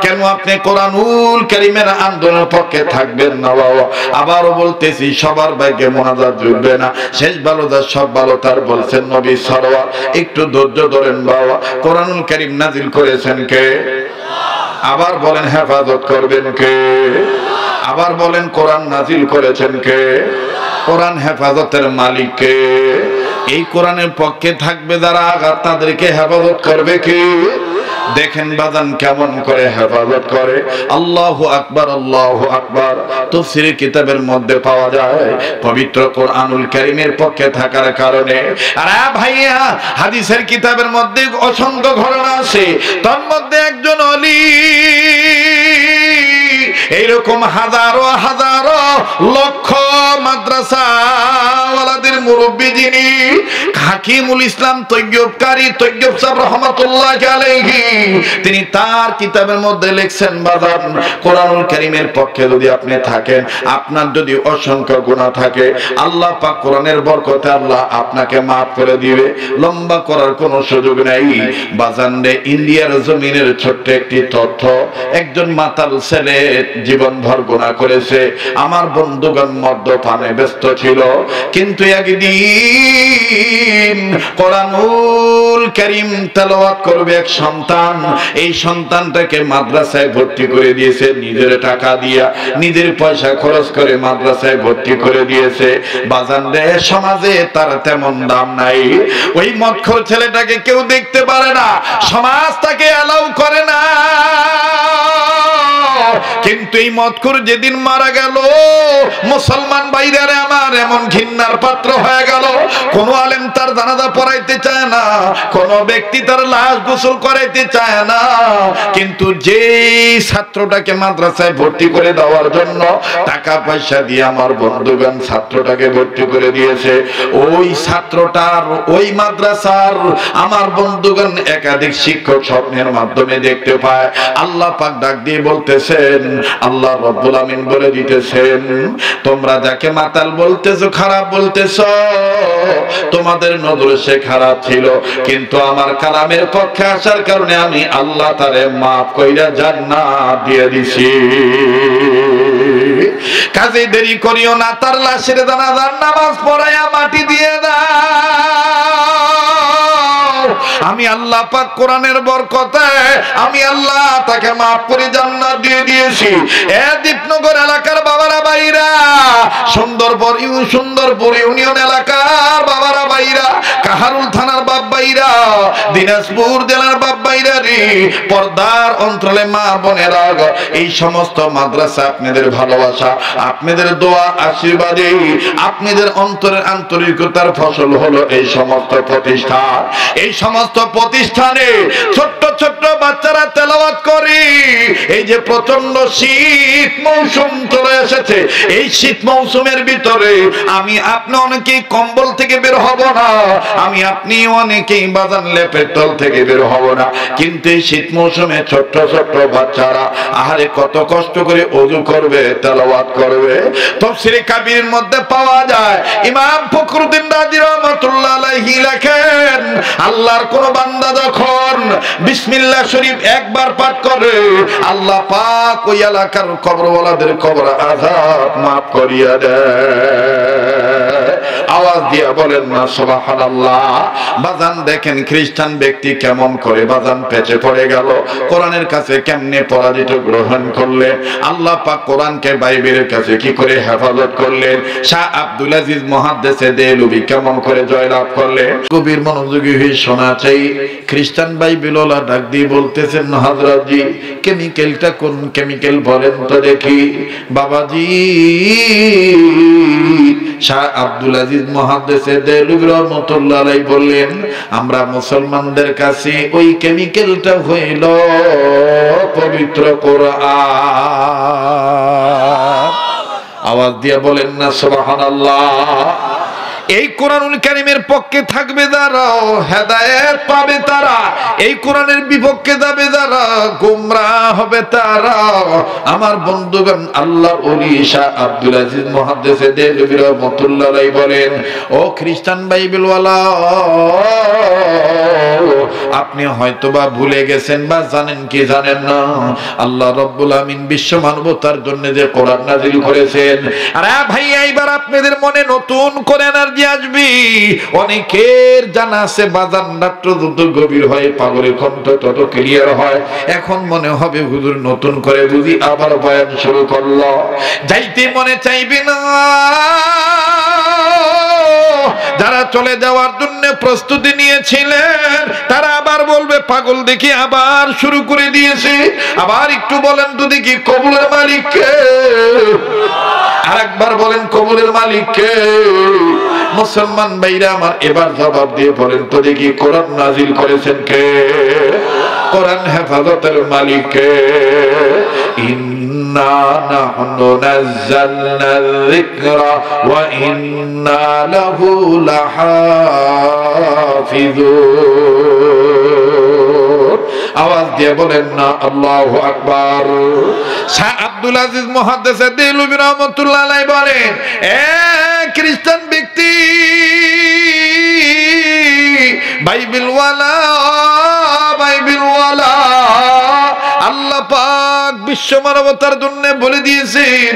কেন আপনি কোরআনুল কারীমের আন্দোলনের পক্ষে থাকবেন না? বাবা, আবারও বলতেছি, সবার ভাগ্যে মুনাজাত জুটবে না। শেষ ভালো যার সব ভালো তার বলছেন নবী সাল্লাল্লাহু। একটু ধৈর্য ধরেন বাবা। কোরআনুল কারীম নাজিল করেছেন কে? আবার বলেন হেফাজত করবেন কে? আবার বলেন কোরআন নাজিল করেছেন কে? কোরআন হেফাজতের মালিক কে? এই কোরআনের পক্ষে থাকবে যারা, তাদেরকে হেফাজত করবে কে? দেখেন বাজান কেমন করে হেফাজত করে। আল্লাহু আকবার, আল্লাহু আকবার তাফসীরের কিতাবের মধ্যে পাওয়া যায়। পবিত্র কোরআনুল কারীমের পক্ষে থাকার কারণে। আরে ভাইয়া, হাদিসের কিতাবের মধ্যে অসংখ্য ঘটনা আছে। তার মধ্যে একজন ওলি, এইরকম হাজারো হাজারো লক্ষ মাদ্রাসা ওয়ালাদের মুরব্বী যিনি, হাকিমুল ইসলাম তৈয়ব কারী তৈয়ব সাহেব রহমাতুল্লাহি আলাইহি, তিনি তার কিতাবের মধ্যে লিখছেন, বাজান কোরআনুল কারীমের পক্ষে যদি আপনি থাকেন, আপনার যদি অসংখ্য গুনাহ থাকে, আল্লাহ পাক কোরআনের বরকতে আল্লাহ আপনাকে মাফ করে দিবে। লম্বা করার কোনো সুযোগ নাই বাজান রে। ইন্ডিয়ার জমিনের ছোট্ট একটি তথ্য, একজন মাতাল ছেলে জীবনভর গুনাহ করেছে। আমার বন্ধুগণ মদ্যপানে ব্যস্ত ছিল, কিন্তু একদিন কোরআনুল কারীম তেলাওয়াত করবে এক সন্তান। এই সন্তানটাকে মাদ্রাসায় ভর্তি করে দিয়েছে, নিজের টাকা দিয়া, নিজের পয়সা খরচ করে মাদ্রাসায় ভর্তি করে দিয়েছে। বাজান রে, সমাজে তার তেমন দাম নাই। ওই মদখোর ছেলেটাকে কেউ দেখতে পারে না, সমাজ তাকে অ্যালাউ করে না। কিন্তু এই মদখোর যেদিন মারা গেল, মুসলমান ভাইরা আমার এমন ঘৃণার পাত্র হয়ে গেল। কোন আলেম তার জানাজা পড়াইতে চায় না, কোন ব্যক্তি তার লাশ গোসল করাইতে চায় না। কিন্তু যে ছাত্রটাকে মাদ্রাসায় ভর্তি করে দেওয়ার জন্য টাকা পয়সা দিয়ে আমার বন্ধুগণ ছাত্রটাকে ভর্তি করে দিয়েছে, ওই ছাত্রটার ওই মাদ্রাসার আমার বন্ধুগণ একাধিক শিক্ষক স্বপ্নের মাধ্যমে দেখতে পায়। আল্লাহ পাক ডাক দিয়ে বলতেছেন, আল্লাহ রাব্বুল আমিন বলে দিতেছেন, তোমরা যাকে মাতাল বলতেছো, খারাপ বলতেছো, তোমাদের নজরে সে খারাপ ছিল, কিন্তু আমার কালামের পক্ষে আসার কারণে আমি আল্লাহ তারে মাফ কইরা জান্নাত দিয়ে দিছি। কাজে দেরি করিও না, তার লাশের জানাজার নামাজ পড়াইয়া মাটি দিয়ে দাও। আমি আল্লাহ পাক কোরআনের বরকতে আমি আল্লাহ তাকে মাফ করে জান্নাত দিয়ে দিয়েছি। এ দীপনগর এলাকার বাবারা ভাইরা, সুন্দরপুর ইউনিয়ন এলাকার বাবারা ভাইরা, কাহারুল থানার বাপ ভাইরা, দিনাজপুর জেলার বাপ ভাইরা রে, পর্দার অন্তরালে মা বোনেরা, এই সমস্ত মাদ্রাসা আপনাদের ভালোবাসা, আপনাদের দোয়া, আশীর্বাদে, আপনাদের অন্তরের আন্তরিকতার ফসল হলো এই সমস্ত প্রতিষ্ঠান। এই সমস্ত প্রতিষ্ঠানে ছোট্ট ছোট্ট বাচ্চারা তেলাওয়াত করে। এই যে প্রচন্ড শীত মৌসুম চলে এসেছে, এই শীত মৌসুমের ভিতরে আমি আপনি অনেকেই কম্বল থেকে বের হব না, আমি আপনি অনেকেই বাজান লেপের তল থেকে বের হব না, কিন্তু এই শীত মৌসুমে ছোট্ট ছোট্ট বাচ্চারা আহারে কত কষ্ট করে ওযু করবে, তেলাওয়াত করবে। তাফসীরে কাবীরের মধ্যে পাওয়া যায় ইমাম ফখরুদ্দিন রাজি রাহমাতুল্লাহ আলাইহি লেখেন, আল্লাহর কোন বান্দা যখন বিসমিল্লাহ শরীফ একবার পাঠ করে আল্লাহ পাক ওই এলাকার কবরওয়ালাদের কবর আযাব মাফ করিয়া দেয়। আওয়াজ দিয়ে বলেন না সুবহানাল্লাহ। বাজান দেখেন খ্রিস্টান ব্যক্তি কেমন করে বাজান পেঁচে পড়ে গেল, কোরআনের কাছে কেমনে পরাজিত গ্রহণ করলে, আল্লাহ পাক কোরআনকে বাইবেলের কাছে কি করে হেফাজত করলেন, শাহ আব্দুল আজিজ মুহাদ্দিসে দেহলভী কেমন করে জয়লাভ করলেন। কবির মনোযোগী হয়ে শোনা চাই। খ্রিস্টান বাইবেলওয়ালা ডাক দিয়ে বলতেছেন, হযরত জি কেমিক্যালটা কোন কেমিক্যাল বলেন তো দেখি। বাবাজি শাহ আব্দুল আজিজ মুহাদ্দিসে দেহলভী রাহমাতুল্লাহ আলাইহি বললেন, আমরা মুসলমানদের কাছে ওই কেমিক্যালটা হইল পবিত্র কোরআন। আওয়াজ দিয়ে বলেন না সুবহানাল্লাহ। এই কোরআনুল কারীমের পক্ষে থাকবে যারা হেদায়েত পাবে তারা, এই কোরআনের বিপক্ষে যাবে যারা গোমরাহ হবে তারা। আমার বন্ধুগণ, আল্লাহর ওলি শাহ আব্দুল আজিজ মুহাদ্দিসে দেহলভী রাহমাতুল্লাহ আলাইহি বলেন, ও খ্রিস্টান বাইবেলওয়ালা, আপনি হয়তোবা ভুলে গেছেন বা জানেন কি জানেন না, আল্লাহ রাব্বুল আমিন বিশ্ব মানবতার জন্য যে কোরআন নাযিল করেছেন। আরে ভাই, এইবার আপনাদের মনে নতুন করে এনার্জি আসবে। অনেকের জানা আছে বাজান নাট্য যত গভীর হয় পাগলের কণ্ঠ তত ক্লিয়ার হয়। এখন মনে হবে হুজুর নতুন করে বুঝি আবার বয়ান শুরু করলো, যাইতে মনে চাইবে না। যারা চলে যাওয়ার জন্য প্রস্তুতি নিয়েছিলেন তারা আবার বলবে পাগল দেখি আবার শুরু করে দিয়েছে। আবার একটু বলেন তো দেখি কবুলের মালিক কে? আরেকবার বলেন কবুলের মালিক কে? মুসলমান ভাইরা আমার, এবার জবাব দিয়ে বলেন তো দেখি কোরআন নাযিল করেছেন কে? কোরআন হেফাজতের মালিক কে? ইন্না নাহনু নাযালনা যিকরা ওয়া ইন্না লাহু লাহাফিজুন। আওয়াজ দিয়ে বলেন না আল্লাহু আকবার। শাহ আব্দুল আজিজ মুহাদ্দিসে দেহলভী রাহমাতুল্লাহ আলাইহি বলেন, এ খ্রিস্টান ব্যক্তি বাইবেলওয়ালা, আল্লাহ পাক বিশ্ব মানবতার জন্য বলে দিয়েছেন,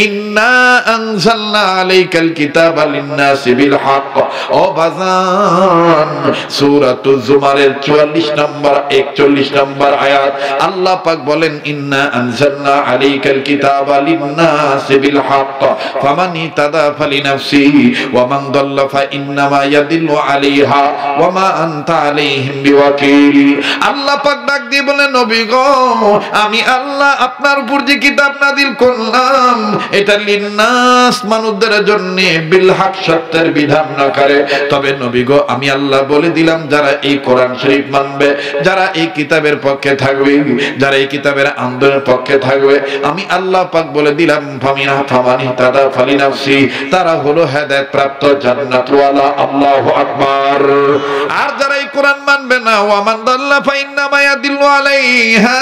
ইন্না আনজালনা আলাইকাল কিতাবা লিন-নাসি বিল হক। ও বাজান, সূরাতুজ জুমারের 44 নম্বর 41 নম্বর আয়াত আল্লাহ পাক বলেন, ইন্না আনজালনা আলাইকাল কিতাবা লিন-নাসি বিল হক ফামান ইহতাদা ফালিনাফসি ওয়া মান দাল্লা ফা ইন্নামা ইয়াদিল্লু আলাইহা ওয়া মা আনতা আলাইহিম বিওয়াকিল। আল্লাহ পাক ডাক দিয়ে বলেন, নবী গো, আমি আল্লাহ আপনার উপর যে কিতাব নাযিল করলাম এটা লিন্নাস মানুষদের জন্য বিল হক সত্যের বিধান না করে। তবে নবী গো, আমি আল্লাহ বলে দিলাম যারা এই কোরআন শরীফ মানবে, যারা এই কিতাবের পক্ষে থাকবে, যারা এই কিতাবের আন্দোলনের পক্ষে থাকবে, আমি আল্লাহ পাক বলে দিলাম ফামানি তাদা ফালিনাফসি, তারা হলো হেদায়েত প্রাপ্ত জান্নাতওয়ালা। আল্লাহু আকবার। আর যারা এই কোরআন মানবে না, ওয়া মান দাল্লা ফা ইন্নামা ইয়াদিল্লু আলাইহা,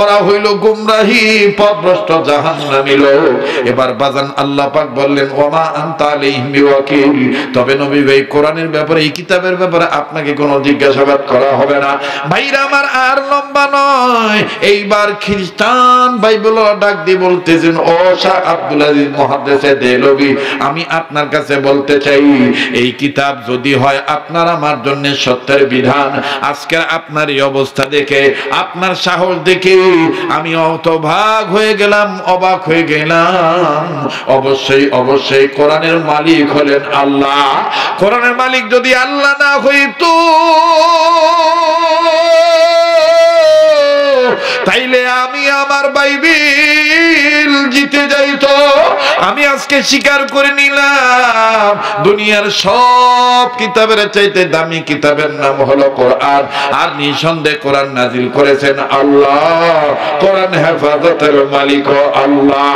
ওরা হইল গুমরাহি পথভ্রষ্ট জাহান্নামী লোক। এবার বাজান আল্লাহ পাক বললেন ওমা আনতা আলাইহিম বিওয়াকিল, তবে নবী ভাই কোরআনের ব্যাপারে, এই কিতাবের ব্যাপারে আপনাকে কোনো জিজ্ঞাসাবাদ করা হবে না। ভাইরা আমার আর লম্বা নয়, এইবার খ্রিস্টান বাইবেল ডাক দিয়ে বলতেছেন ও শাহ আব্দুল আজিজ মুহাদ্দিস দেহলভী, আমি আপনার কাছে বলতে চাই এই কিতাব যদি হয় আপনার আমার জন্য সত্যের বিধান, আজকে আপনার এই অবস্থা দেখে, আপনার সাহস দেখে আমি হতভাগ হয়ে গেলাম, অবাক হয়ে গেলাম। অবশ্যই অবশ্যই কোরআনের মালিক হলেন আল্লাহ। কোরআনের মালিক যদি আল্লাহ না হইতো তাইলে আমি আমার বাইবেল জিতে যাইতো। আমি আজকে স্বীকার করে নিলাম দুনিয়ার সব কিতাবের চাইতে দামি কিতাবের নাম হলো কোরআন, আর নিঃসন্দেহে কোরআন নাজিল করেছেন আল্লাহ। কোরআন হেফাজতের মালিক আল্লাহ।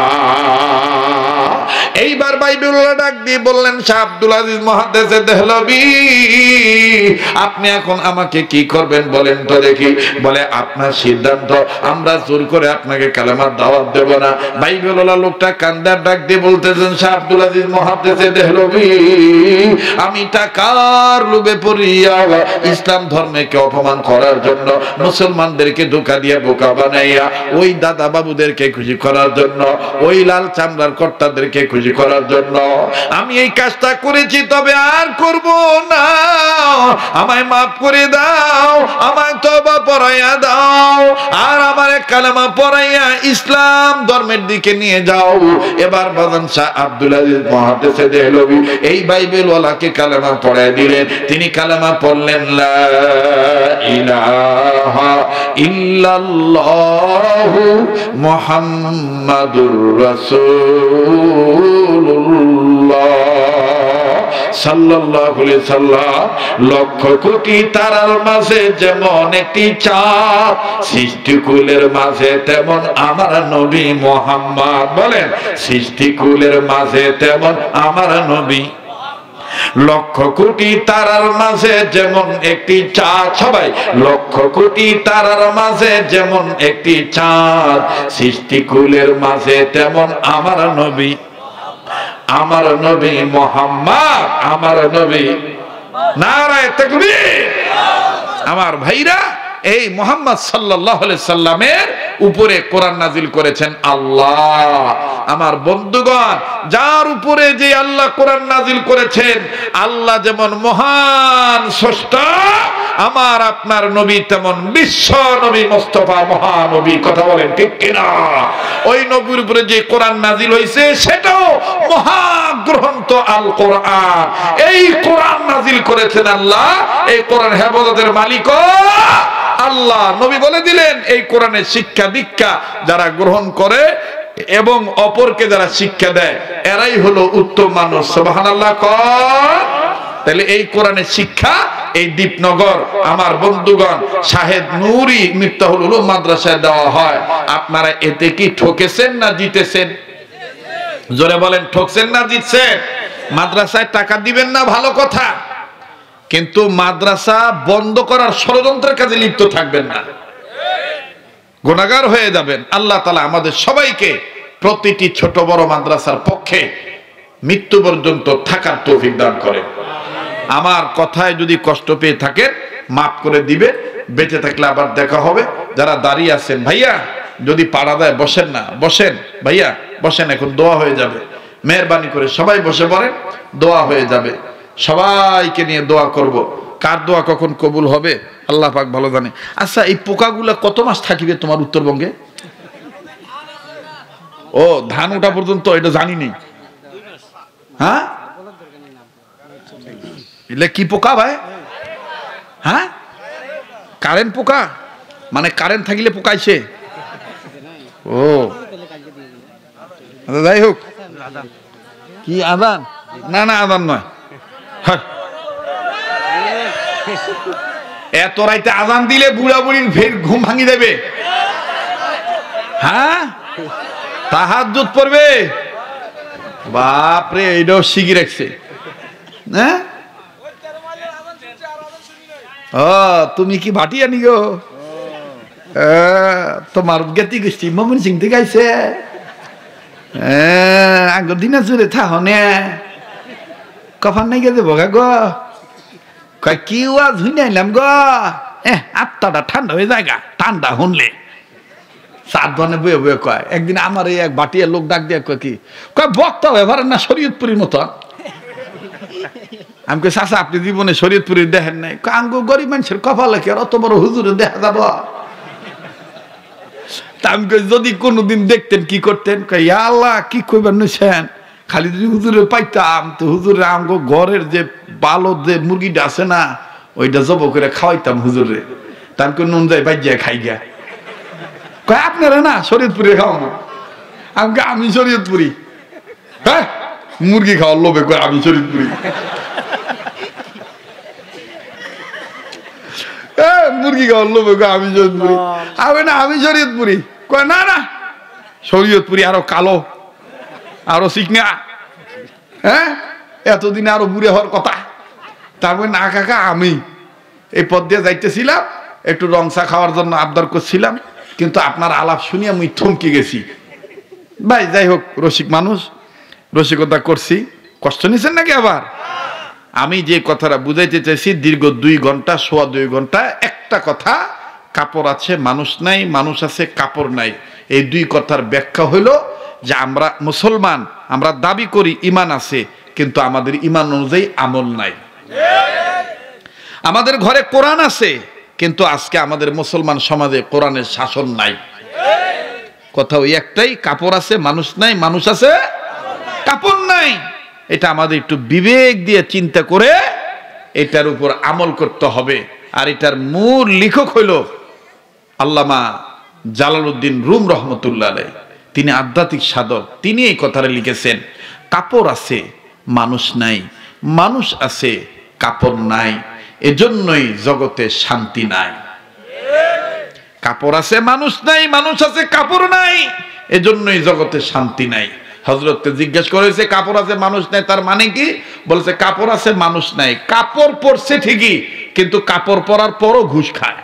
এইবার বাইবেল ডাক দিয়ে বললেন শাহ আব্দুল আজিজ মুহাদ্দিস দেহলভী, আপনি এখন আমাকে কি করবেন বলেন তো দেখি। বলে আপনার সিদ্ধান্ত, আমরা জোর করে আপনাকে কালেমার দাওয়াত দেব না। বাইবেলওয়ালা লোকটা কান্দার ডাক দিয়ে বলতেছেন শাহ আব্দুল আজিজ মুহাদ্দিস দেহলভী, আমি টাকার লোভে পড়িয়া ইসলাম ধর্মকে অপমান করার জন্য, মুসলমানদেরকে ধোঁকা দিয়ে বোকা বানাইয়া, ওই দাদা বাবুদেরকে খুশি করার জন্য, ওই লাল চামড়ার কর্তাদেরকে খুশি করার জন্য আমি এই কাজটা করেছি, তবে আর করব না। আমায় মাফ করে দাও, আমায় তওবা পড়াইয়া দাও, আর আমার কালেমা পড়াইয়া ইসলাম ধর্মের দিকে নিয়ে যাও। এবার বাজান শাহ আব্দুল আজিজ মুহাদ্দিস দেহলভী এই বাইবেলওয়ালাকে কালেমা পড়ায় দিলেন। তিনি কালেমা পড়লেন লা ইলাহা ইল্লাল্লাহু মুহাম্মাদুর রাসূলুল্লাহ সাল্লাল্লাহু আলাইহি সাল্লাম। লক্ষ কোটি তারার মাঝে যেমন একটি চাঁদ, সৃষ্টিকুলের মাঝে তেমন আমার নবী মুহাম্মদ। বলেন সৃষ্টিকুলের মাঝে তেমন আমার নবী। লক্ষ কোটি তারার মাঝে যেমন একটি চাঁদ, সবাই লক্ষ কোটি তারার মাঝে যেমন একটি চাঁদ, সৃষ্টিকুলের মাঝে তেমন আমার নবী, আমার নবী মুহাম্মদ, আমার নবী। নারায়ে তাকবীর। আমার ভাইরা, এই মুহাম্মদ সাল্লাল্লাহু আলাইহি সাল্লামের উপরে কোরআন নাজিল করেছেন আল্লাহ। আমার বন্ধুগণ, যার উপরে যে আল্লাহ কোরআন নাজিল করেছেন, আল্লাহ যেমন মহান স্রষ্টা, আমার আপনার নবী তেমন বিশ্ব নবী মুস্তাফা মহানবী। কথা বলেন ঠিক কিনা? ওই নবীর উপরে যে কোরআন নাজিল হয়েছে সেটাও মহাগ্রন্থ আল কোরআন। এই কোরআন নাজিল করেছেন আল্লাহ। এই কোরআন হেফাজতের মালিক আল্লাহ। নবী বলে দিলেন এই কোরআনের শিক্ষা দীক্ষা যারা গ্রহণ করে এবং অপরকে যারা শিক্ষা দেয়, এরাই হলো উত্তম মানুষ। সুবহানাল্লাহ। তাহলে এই কোরআনের শিক্ষা এই দীপনগর আমার বন্ধুগণ শাহেদ নূরি মিফতাহুল উলুম মাদ্রাসায় দেওয়া হয়। আপনারা এতে কি ঠকেছেন না জিতেছেন? জোরে বলেন, ঠকছেন না জিতছেন? মাদ্রাসায় টাকা দিবেন না, ভালো কথা, কিন্তু মাদ্রাসা বন্ধ করার ষড়যন্ত্রের কাজে লিপ্ত থাকবেন না, গুনাহগার হয়ে যাবেন। আল্লাহ তাআলা আমাদের সবাইকে প্রতিটি ছোট বড় মাদ্রাসার পক্ষে মৃত্যু পর্যন্ত থাকার তৌফিক দান করেন। আমার কথায় যদি কষ্ট পেয়ে থাকেন মাফ করে দিবে, বেঁচে থাকলে আবার দেখা হবে। যারা দাঁড়িয়ে আছেন ভাইয়া, যদি পাড়া দেয় বসেন না, বসেন ভাইয়া, বসেন, এখন দোয়া হয়ে যাবে। মেহেরবানি করে সবাই বসে পড়েন, দোয়া হয়ে যাবে। সবাইকে নিয়ে দোয়া করব। কার দোয়া কখন কবুল হবে আল্লাহ পাক ভালো জানে। আচ্ছা, এই পোকাগুলা কত মাস থাকিবে তোমার উত্তরবঙ্গে? ও, ধান ওঠা পর্যন্ত এটা জানি নেই। হ্যাঁ, এলে কি পোকা ভাই? হ্যাঁ, কারেন্ট পোকা, মানে কারেন্ট থাকিলে পোকাইছে। ও যাই হোক, কি আদান? না না, আদান নয়। এত রাইতে আজান দিলে বুড়া বুড়ির ফের ঘুম ভাঙি দেবে। হ্যাঁ, তাহাজ্জুদ পড়বে। বাপরে, এটাও শিখি রাখছে। হ্যাঁ, ও তুমি কি ভাটিয়া নি গো? তোমার গেতি গোষ্ঠী মমিন সিং থেকে আইছে আগর দিনা জুড়ে থাহনে কফান নাই গেছে বগা গো কয় কি ওয়াজ শুনে আইলাম গো আত্মাটা ঠান্ডা হয়ে যায় গা ঠান্ডা শুনলে সাত বনে বয়ে বয়ে কয় একদিন আমার এই এক বাটিয়া লোক ডাক দিয়ে কয় কি কয় বক্তা ব্যবহার না শরীয়তপুরীর মতো আমি কই চাচা আপনি জীবনে শরীয়তপুরী দেখেন নাই আঙ্গো গরিব মানুষের কপালে কি আর অত বড় হুজুরে দেখা যাব তা আমি কই যদি কোনোদিন দেখতেন কি করতেন কই ইয়া আল্লাহ কি কইবেন নিছেন খালি যদি হুজুরে পাইতাম তো হুজুরে আঙ্গো ঘরের যে ভালো যে মুরগিটা আছে না ওইটা জব করে খাওয়াইতাম হুজুরে তা আমি কই নুন যাই বাইজিয়া খাই গিয়া কয় আপনারা না শরীয়তপুরে খাওয়ানো আমি শরীয়তপুরি হ্যাঁ মুরগি খাওয়ার লোভে কয় আমি শরীয়তপুরি মুরগি খাওয়ার লোভে কয় আমি শরীয়তপুরি আমি না আমি শরীয়তপুরি কয় না না শরীয়তপুরি আরো কালো আরো চিকনা হ্যাঁ এতদিনে আরো বুড়ে হওয়ার কথা তারপরে না কাকা আমি এই পথ দিয়ে যাইতেছিলাম একটু রং চা খাওয়ার জন্য আবদার করছিলাম কিন্তু আপনার আলাপ শুনিয়ে আমি থমকে গেছি ভাই যাই হোক রসিক মানুষ রসিকতা করছি কষ্ট নিছেন নাকি আবার আমি যে কথাটা বুঝাইতে চাইছি দীর্ঘ 2 ঘন্টা সোয়া 2 ঘন্টা একটা কথা কাপড় আছে মানুষ নাই মানুষ আছে কাপড় নাই এই 2 কথার ব্যাখ্যা হইল যে আমরা মুসলমান আমরা দাবি করি ঈমান আছে কিন্তু আমাদের ঈমান অনুযায়ী আমল নাই আমাদের ঘরে কোরআন আছে কিন্তু আজকে আমাদের মুসলমান সমাজে কোরআনের শাসন নাই কথা ওই একটাই কাপড় আছে মানুষ নাই মানুষ আছে কাপড় নাই এটা আমাদের একটু বিবেক দিয়ে চিন্তা করে এটার উপর আমল করতে হবে আর এটার মূল লেখক হইল আল্লামা জালালউদ্দিন রুম রহমতুল্লাহ আলাইহি তিনি আধ্যাত্মিক সাধক তিনি এই কথাটা লিখেছেন কাপড় আছে মানুষ নাই মানুষ আছে কাপড় নাই এজন্যই জগতে শান্তি নাই কাপড় আছে মানুষ নাই মানুষ আছে কাপড় নাই এজন্যই জগতে শান্তি নাই হযরতকে জিজ্ঞেস করেছে কাপড় আছে মানুষ নাই তার মানে কি বলছে কাপড় আছে মানুষ নাই কাপড় পরছে ঠিকই কিন্তু কাপড় পরার পরও ঘুষ খায়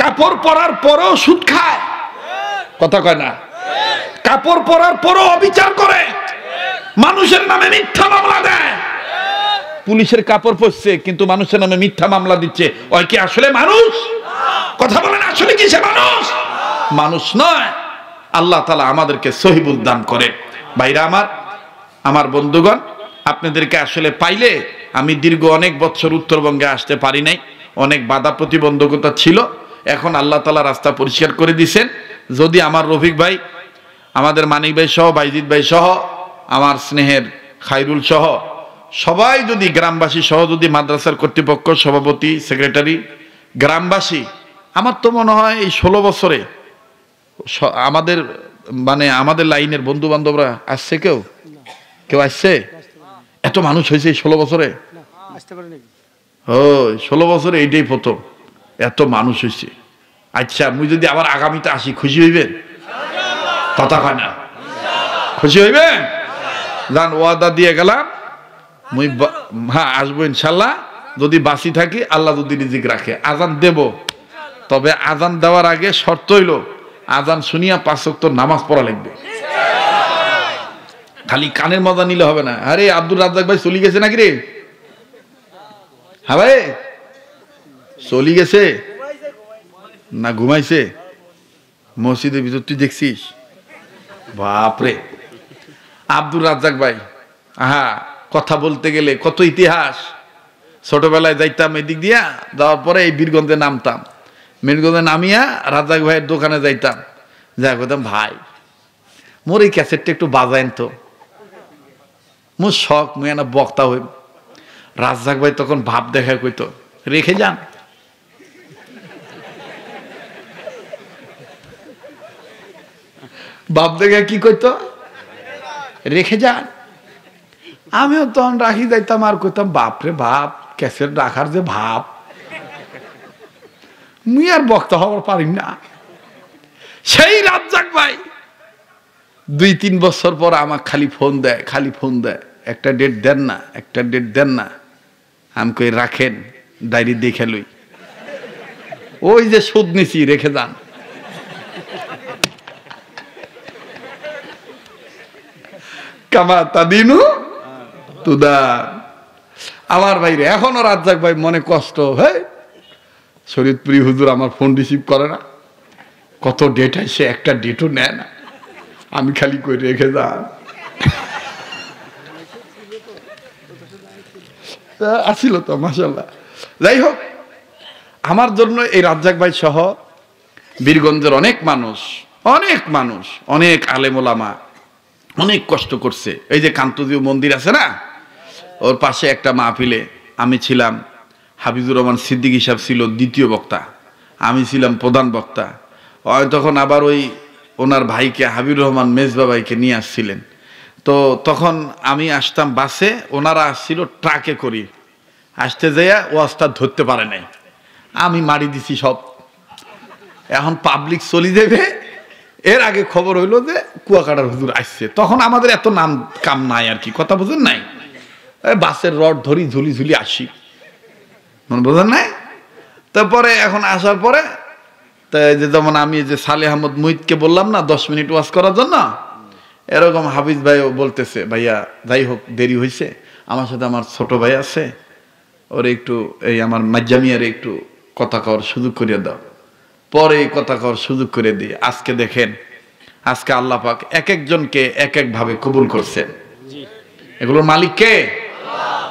কাপড় পরার পরও সুদ খায় কথা কয় না কাপড় পরার পরও অবিচার করে মানুষের নামে মিথ্যা মামলা দেয় পুলিশের কাপড় পরছে কিন্তু মানুষের নামে মিথ্যা মামলা দিচ্ছে ওই কি আসলে মানুষ কথা বলেন আসলে কি সে মানুষ মানুষ নয় আল্লাহ তাআলা আমাদেরকে সহিবুল দান করে ভাইরা আমার বন্ধুগণ আপনাদেরকে আসলে পাইলে আমি দীর্ঘ অনেক বছর উত্তরবঙ্গে আসতে পারি নাই অনেক বাধা প্রতিবন্ধকতা ছিল এখন আল্লাহ তাআলা রাস্তা পরিষ্কার করে দিয়েছেন যদি আমার রফিক ভাই আমাদের মানিক ভাই সহ বাইজিদ ভাই সহ আমার স্নেহের খায়রুল সহ সবাই যদি গ্রামবাসী সহ যদি মাদ্রাসার কর্তৃপক্ষ সভাপতি সেক্রেটারি গ্রামবাসী আমার তো মনে হয় এই 16 বছরে আমাদের মানে আমাদের লাইনের বন্ধু বান্ধবরা আসছে কেউ আসছে এত মানুষ হয়েছে এই 16 বছরে ও 16 বছরে এইটাই প্রথম এত মানুষ হয়েছে আচ্ছা মুই যদি আবার আগামীতে আসি খুশি হইবেন কথা কয় না খুশি হইবেন জান ওয়াদা দিয়ে গেলাম মুই হ্যাঁ আসবো ইনশাল্লাহ যদি বাঁচি থাকি আল্লাহ যদি রিজিক রাখে আজান দেব তবে আজান দেওয়ার আগে শর্ত হইল আজান শুনিয়া 5 ওয়াক্ত নামাজ পড়া লাগবে খালি কানের মজা নিলে হবে না আরে আব্দুর রাজ্জাক ভাই চলে গেছে নাকি রে হ্যাঁ ভাই চলে গেছে না ঘুমাইছে মসজিদের ভিতর তুই দেখছিস বাপরে আব্দুর রাজ্জাক ভাই আহা কথা বলতে গেলে কত ইতিহাস ছোটবেলায় যাইতাম এদিক দিয়া যাওয়ার পরে এই বীরগঞ্জে নামতাম বীরগঞ্জে নামিয়া রাজ্জাক ভাইয়ের দোকানে যাইতাম যা কইতাম ভাই মোর এই ক্যাসেটটা একটু বাজাইন তো মোর শখ মুই না বক্তা হই রাজ্জাক ভাই তখন ভাব দেখা কইতো রেখে যান বাপ দেখা কি কইতো রেখে যান আমিও তখন রাখি যাইতাম আর কইতাম বাপরে বাপ ক্যাসেট রাখার যে ভাব মুই আর বক্তা হওয়ার পারি না সেই রাজ্জাক ভাই 2-3 বছর পর আমাকে খালি ফোন দেয় একটা ডেট দেন না আমি কই রাখেন ডায়েরি দেখে লই ওই যে সুদ নিছি রেখে যান। কামা তাদিনু তুদান। আমার ভাইরে এখনো রাজ্জাক ভাই মনে কষ্ট, হ্যাঁ শরীয়তপুরি হুজুর আমার ফোন রিসিভ করে না, কত ডেট আসে একটা ডেটও নেয় না, আমি খালি কই রেখে যান। আসিল তো মাশাআল্লাহ। যাই হোক, আমার জন্য এই রাজ্জাক ভাই সহ বীরগঞ্জের অনেক মানুষ অনেক আলেম ওলামা অনেক কষ্ট করছে। এই যে কান্তজিউ মন্দির আছে না, ওর পাশে একটা মাহফিলে আমি ছিলাম, হাফিজুর রহমান সিদ্দিকী সাহেব ছিল দ্বিতীয় বক্তা, আমি ছিলাম প্রধান বক্তা। তখন আবার ওই ওনার ভাইকে হাবিবুর রহমান মেজবা ভাইকে নিয়ে আসছিলেন। তো তখন আমি আসতাম বাসে, ওনারা আসছিল ট্রাকে করি, আসতে যাইয়া ওয়াজটা ধরতে পারে নাই, আমি মারি দিছি সব। এখন পাবলিক চলি যাবে, এর আগে খবর হইলো যে কুয়াকাটার হুজুর আসছে। তখন আমাদের এত নাম কাম নাই আর কি, কথা বুঝেন নাই, বাসের রড ধরি ঝুলি ঝুলি আসি, মনে বোঝেন নাই। তারপরে এখন আসার পরে যে যেমন আমি যে সালেহ আহমদ মুহিতকে বললাম না 10 মিনিট ওয়াজ করার জন্য, এরকম হাফিজ ভাইও বলতেছে ভাইয়া যাই হোক দেরি হয়েছে, আমার সাথে আমার ছোট ভাই আছে, ওরে একটু এই আমার মাজ্জামিয়ারে একটু কথা কওয়ার সুযোগ করে দাও। পরে কথা কওয়ার সুযোগ করে দিই। আজকে দেখেন, আজকে আল্লাহ পাক এক একজনকে এক এক ভাবে কবুল করছেন। এগুলোর মালিক কে?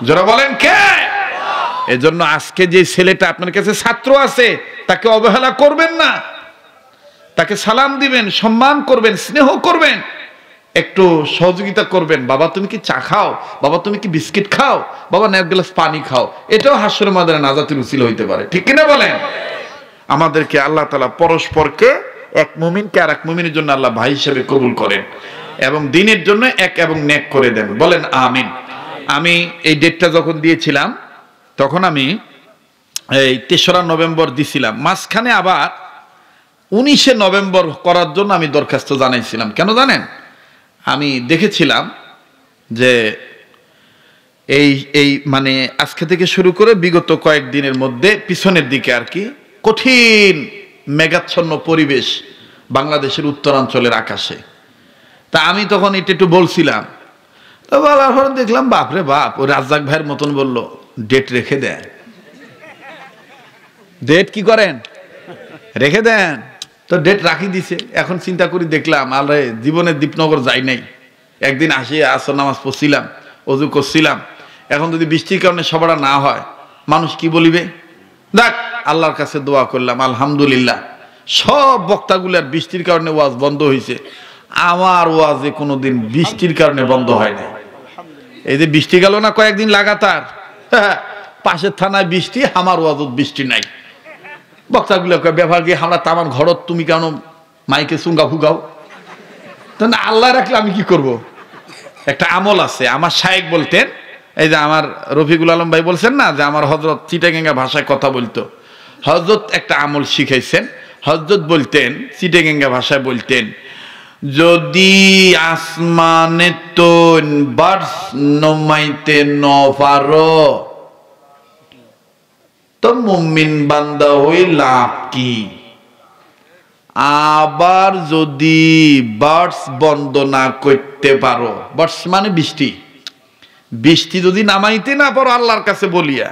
যারা বলেন কে? এজন্য আজকে যে ছেলেটা আপনার কাছে ছাত্র আছে, তাকে অবহেলা করবেন না, তাকে সালাম দিবেন, সম্মান করবেন, স্নেহ করবেন, একটু সহযোগিতা করবেন। বাবা তুমি কি চা খাও? বাবা তুমি কি বিস্কিট খাও? বাবা এক গ্লাস পানি খাও। এটাও হাসরের ময়দানে নাজাতের উসিলা হইতে পারে, ঠিক কিনা বলেন? আমাদেরকে আল্লাহ তাআলা পরস্পরকে, এক মুমিনকে আর এক মুমিনের জন্য আল্লাহ ভাই হিসেবে কবুল করেন এবং দিনের জন্য এক এবং নেক করে দেন, বলেন আমিন। আমি এই ডেটটা যখন দিয়েছিলাম তখন আমি এই 3রা নভেম্বর দিছিলাম, মাঝখানে আবার 19শে নভেম্বর করার জন্য আমি দরখাস্ত জানাইছিলাম। কেন জানেন? আমি দেখেছিলাম যে এই মানে আজকে থেকে শুরু করে বিগত কয়েকদিনের মধ্যে পিছনের দিকে আর কি কঠিন মেঘাচ্ছন্ন পরিবেশ বাংলাদেশের উত্তরাঞ্চলের আকাশে। তা আমি তখন এটা একটু বলছিলাম, তো বলার পর দেখলাম বাপরে বাপ, ওই রাজ্জাক ভাইয়ের মতন বললো ডেট রেখে দেন। ডেট কি করেন? রেখে দেন। তো ডেট রাখি দিছে। এখন চিন্তা করি দেখলাম আরে জীবনে দীপনগর যাই নাই, একদিন আসি আসর নামাজ পড়ছিলাম, অজু করছিলাম, এখন যদি বৃষ্টির কারণে সবারা না হয় মানুষ কি বলিবে? দেখ আল্লাহর কাছে দোয়া করলাম, আলহামদুলিল্লাহ সব বক্তাগুলার বৃষ্টির কারণে ওয়াজ বন্ধ হয়েছে, আমার ওয়াজে কোনোদিন বৃষ্টির কারণে বন্ধ হয় না। এই যে বৃষ্টি গেল না কয়েকদিন লাগাতার, পাশের থানায় বৃষ্টি, আমার ওয়াজত বৃষ্টি নাই। বক্তাগুলো ব্যবহার গিয়ে আমরা তামান ঘরত তুমি কেন মাইকে চুঙ্গা ফুগাও? তো না, আল্লাহ রাখলে আমি কি করব? একটা আমল আছে, আমার শায়েক বলতেন, এই যে আমার রফিকুল আলম ভাই বলছেন না যে আমার হযরত চিটাগাঙ্গা ভাষায় কথা বলতো, হযরত একটা আমল শিখাইছেন। হযরত বলতেন, চিটাগাঙ্গা ভাষায় বলতেন, যদি আসমানে তো বার্স নমাইতে ন পারো তো মুমিন বান্দা হই লাভ কি? আবার যদি বার্ডস বন্ধ না করতে পারো, বার্ডস মানে বৃষ্টি, বৃষ্টি যদি নামাইতে না পারো আল্লাহর কাছে বলিয়া,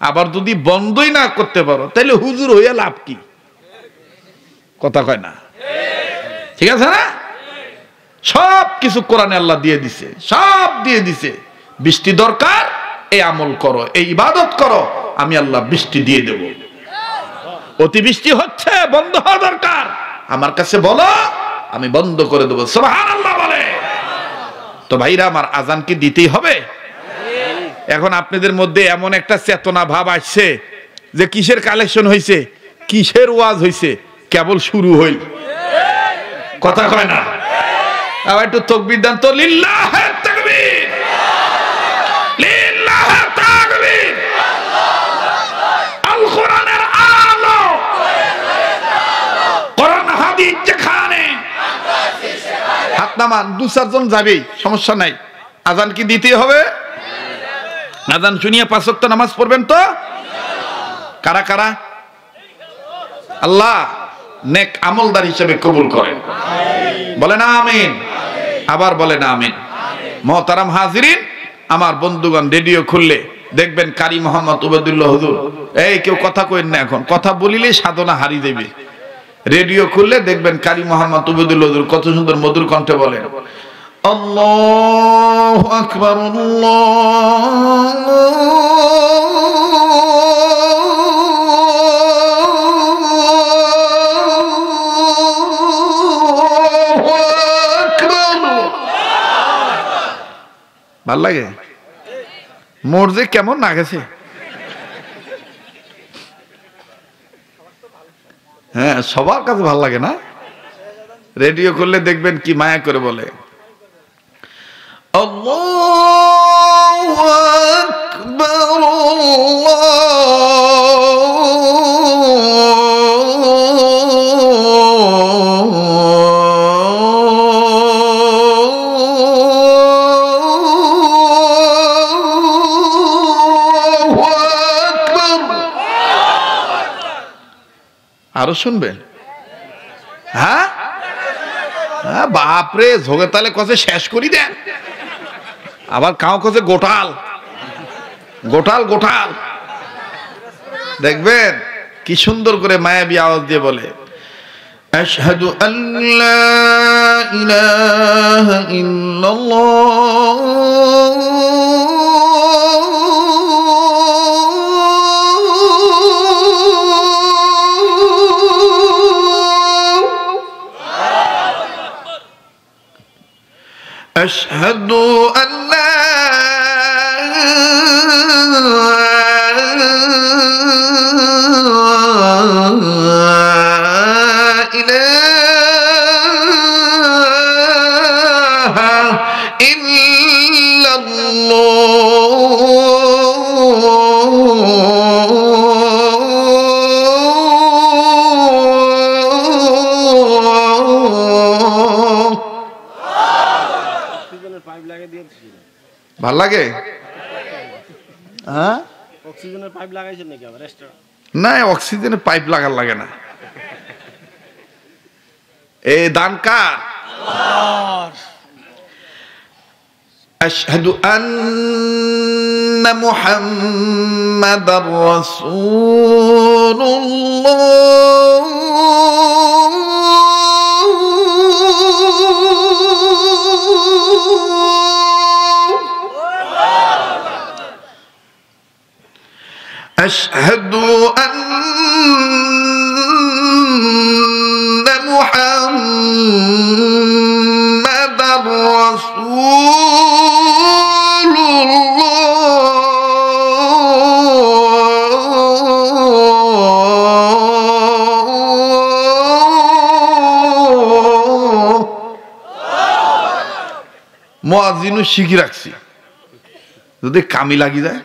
আবার যদি বন্ধই না করতে পারো, তাহলে হুজুর হইয়া লাভ কি? কথা কয় না? ঠিক আছে না? সব কিছু কোরআনে আল্লাহ দিয়ে দিছে, সব দিয়ে দিছে। বৃষ্টি দরকার, এই আমল করো, এই ইবাদত করো, আমি আল্লাহ বৃষ্টি দিয়ে দেব। অতিবৃষ্টি হচ্ছে, বন্ধ হওয়া দরকার, আমার কাছে বলো, আমি বন্ধ করে দেবো। সুবহানাল্লাহ বলে। তো ভাইরা আমার, আজান কি দিতেই হবে? এখন আপনাদের মধ্যে এমন একটা চেতনা ভাব আসছে যে কিসের কালেকশন হয়েছে, কিসের ওয়াজ হয়েছে, কেবল শুরু হইল। কথা কয় না? আবার একটু তাকবীর দেন তো, লিল্লাহে তাকবীর, লিল্লাহে তাকবীর, আল কোরআনের আলো, কোরআন হাদিস যেখানে। হাত নামান, 2-4 জন যাবেই, সমস্যা নাই। আজান কি দিতে হবে? আজান শুনিয়ে 5 ওয়াক্ত নামাজ পড়বেন তো? কারা কারা? আল্লাহ নেক আমলদার হিসেবে কবুল করেন, বলেন আমিন। আবার বলেন আমিন। মুহতারাম হাজিরিন, আমার বন্ধুগণ, রেডিও খুললে দেখবেন কারি মোহাম্মদ উবাইদুল্লাহ হুজুর, এই কেউ কথা কইন না, এখন কথা বলিলে সাধনা হারিয়ে দেবে। রেডিও খুললে দেখবেন কারি মোহাম্মদ উবাইদুল্লাহ হুজুর কত সুন্দর মধুর কণ্ঠে বলেন, আল্লাহু আকবার, ভাল লাগে। মোর যে কেমন না গেছে, হ্যাঁ সবার কাছে ভাল লাগে না? রেডিও করলে দেখবেন কি মায়া করে বলে, আল্লাহু আকবার, আরো শুনবেন? হ্যাঁ বাপরে, ঝোগে তালে কষে শেষ করি দেন, আবার কাউ কষে গোটাল গোটাল গোটাল। দেখবেন কি সুন্দর করে মায়াবী আওয়াজ দিয়ে বলে, আশহাদু আল্লা ইলাহা ইল্লাল্লাহ, أشهد أن لا إله إلا الله। ভাল লাগে? হ্যাঁ, অক্সিজেনের পাইপ লাগাইছেন নাকি? আবার না, অক্সিজেনের পাইপ লাগার লাগে না। এই দান কার? আল্লাহর। আশহাদু আন্না মুহাম্মাদার রাসূলুল্লাহ, أشهد أن محمدا رسول الله। মুয়াজ্জিনও শিখে রাখছি, যদি কামি লাগি যায়,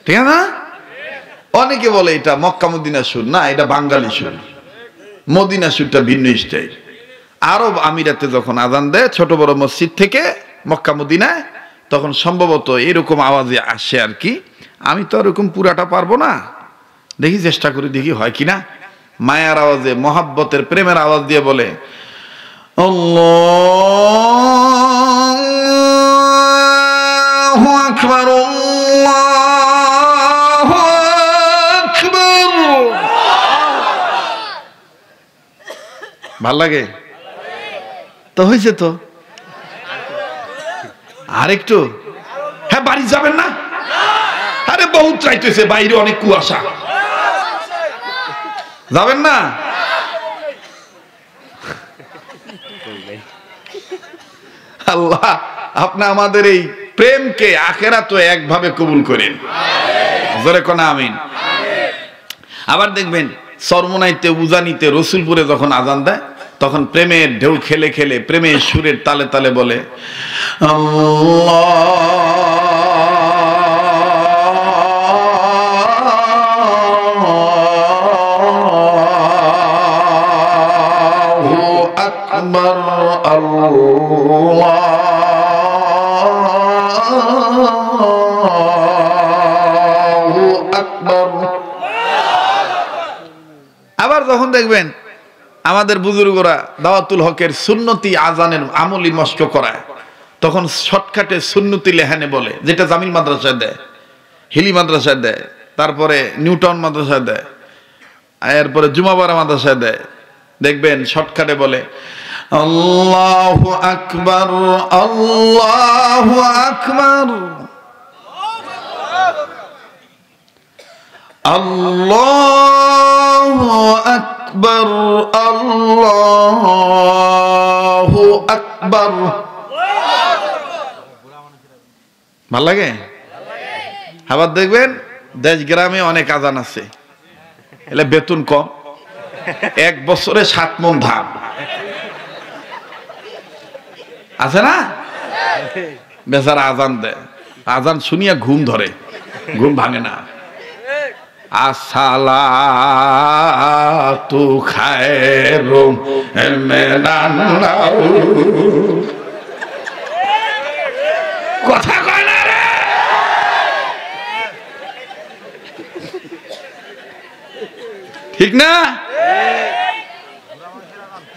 ঠিক আছে না? অনেকে বলে এটা মক্কা মদিনা সুর, না এটা বাঙালি সুর, মদিনা সুরটা ভিন্ন স্টাইল। আরব আমিরাতে যখন আজান দেয় ছোট বড় মসজিদ থেকে মক্কা মদিনায়, তখন সম্ভবত এরকম আওয়াজে আসে আর কি। আমি তো এরকম পুরাটা পারবো না, দেখি চেষ্টা করি, দেখি হয় কিনা। মায়ার আওয়াজে, মহাব্বতের প্রেমের আওয়াজ দিয়ে বলে, আল্লাহু আকবার, আল্লাহু আকবার। ভাল লাগে তো? হয়েছে তো? আরেকটু? হ্যাঁ, বাড়ি যাবেন না? আরে বহুত চাইতেছে, বাইরে অনেক কুয়াশা, যাবেন না? আল্লাহ আপনি আমাদের এই প্রেমকে আখিরাতে একভাবে কবুল করেন, জোরে কোন আমিন। আবার দেখবেন সরমনাইতে, উজানিতে, রসুলপুরে যখন আজান দেয় তখন প্রেমের ঢেউ খেলে খেলে, প্রেমের সুরের তালে তালে বলে, আল্লাহু আকবার, আল্লাহু আকবার। আবার যখন দেখবেন আমাদের বুজুর্গরা দাওয়াতুল হকের সুন্নতি আজানের আমলি মস্ক করায়, তখন শর্টকাটে সুন্নতি লেহানে বলে, যেটা জামিল মাদ্রাসায় দেয়, হিলি মাদ্রাসায় দেয়, তারপরে নিউটাউন মাদ্রাসায় দেয়, এরপরে জুমাবারা মাদ্রাসায় দেয়। দেখবেন শর্টকাটে বলে আল্লাহু আকবার, আল্লাহু আকবার, আল্লাহু আকবার, আল্লাহু আকবার। ভাল লাগে? আবার দেখবেন দেশ গ্রামে অনেক আজান আছে, এলে বেতন কম, 1 বছরে 7 মণ ধান আছে না, বেচারা আজান দেয়, আজান শুনিয়া ঘুম ধরে, ঘুম ভাঙে না। আসসালাতু খায়রুম মিনান নাওম। কথা কয় না রে, ঠিক না?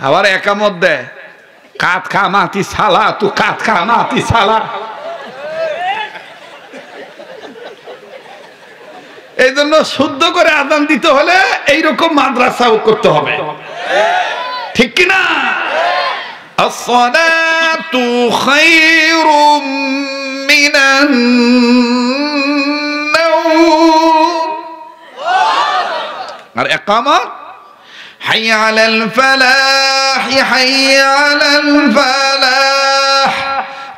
আবার একামত দেয়, কাত খামাতি সালা, তু কাত খামাতি সালা। এই জন্য শুদ্ধ করে আযান দিতে হলে এইরকম মাদ্রাসাও করতে হবে, ঠিক কিনা? আসসালাতু খায়রুম মিনান নাওম। আর ইকামত হাইয়া আলাল ফালাহ, হাইয়া আলাল ফালাহ,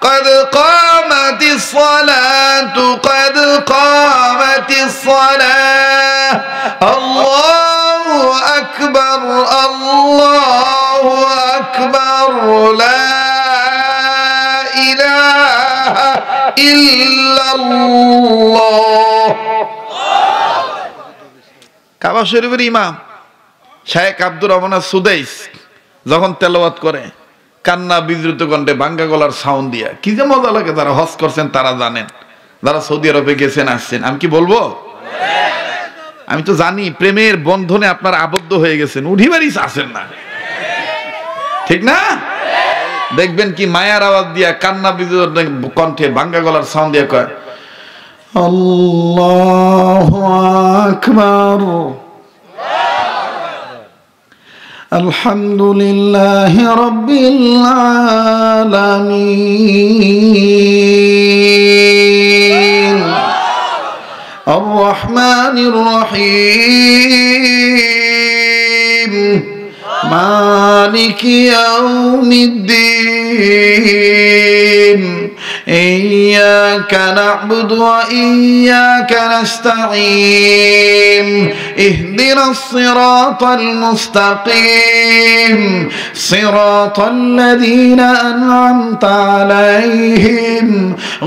قد قامت الصلاة، قد قامت الصلاة، الله أكبر، الله أكبر، لا إله إلا الله। কাবা শরীফের ইমাম শায়েখ আব্দুর রহমান সুদাইস যখন তেলাওয়াত করে, কান্না বিদ্রুত কণ্ঠে, ভাঙ্গা গলার সাউন্ড দিয়া, কি যে মজা লাগে। যারা হজ করছেন তারা জানেন, যারা সৌদি আরবে গেছেন আসছেন। আমি কি বলবো? আমি তো জানি প্রেমের বন্ধনে আপনারা আবদ্ধ হয়ে গেছেন, উঠিবারই আসেন না, ঠিক না? দেখবেন কি মায়ার আওয়াজ দিয়া, কান্না বিদ্রুত কণ্ঠে, ভাঙ্গা গলার সাউন্ড দিয়া কয় আল্লাহু আকবার, আলহামদুলিল্লাহি রাব্বিল আলামিন, আর রহমানির রহিম, মালিকি ইয়াউমিদ্দিন, ইয়্যাকা না'বুদু ওয়া ইয়্যাকা নাস্তাঈন, ইহদিনাস সিরাতাল মুস্তাকিম, সিরাতাল লাযীনা আন'আমতা আলাইহিম,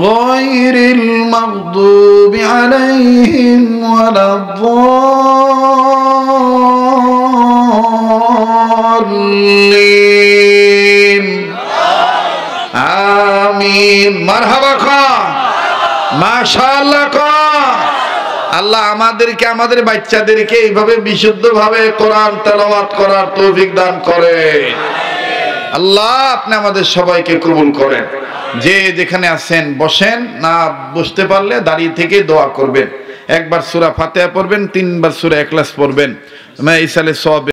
গায়রিল মাগদুবি আলাইহিম ওয়ালাদ-দাল্লিন। আমিন, মারহাবা কা, মাশাআল্লাহ কা। আল্লাহ আমাদেরকে, আমাদের বাচ্চাদেরকে এইভাবে বিশুদ্ধভাবে কোরআন তেলাওয়াত করার তৌফিক দান করে। আল্লাহ আপনি আমাদের সবাইকে কবুল করেন। যে যেখানে আছেন বসেন, না বসতে পারলে দাঁড়িয়ে থেকে দোয়া করবেন। একবার সূরা ফাতিহা পড়বেন, 3 বার সূরা ইখলাস পড়বেন। এই সালে সওয়াব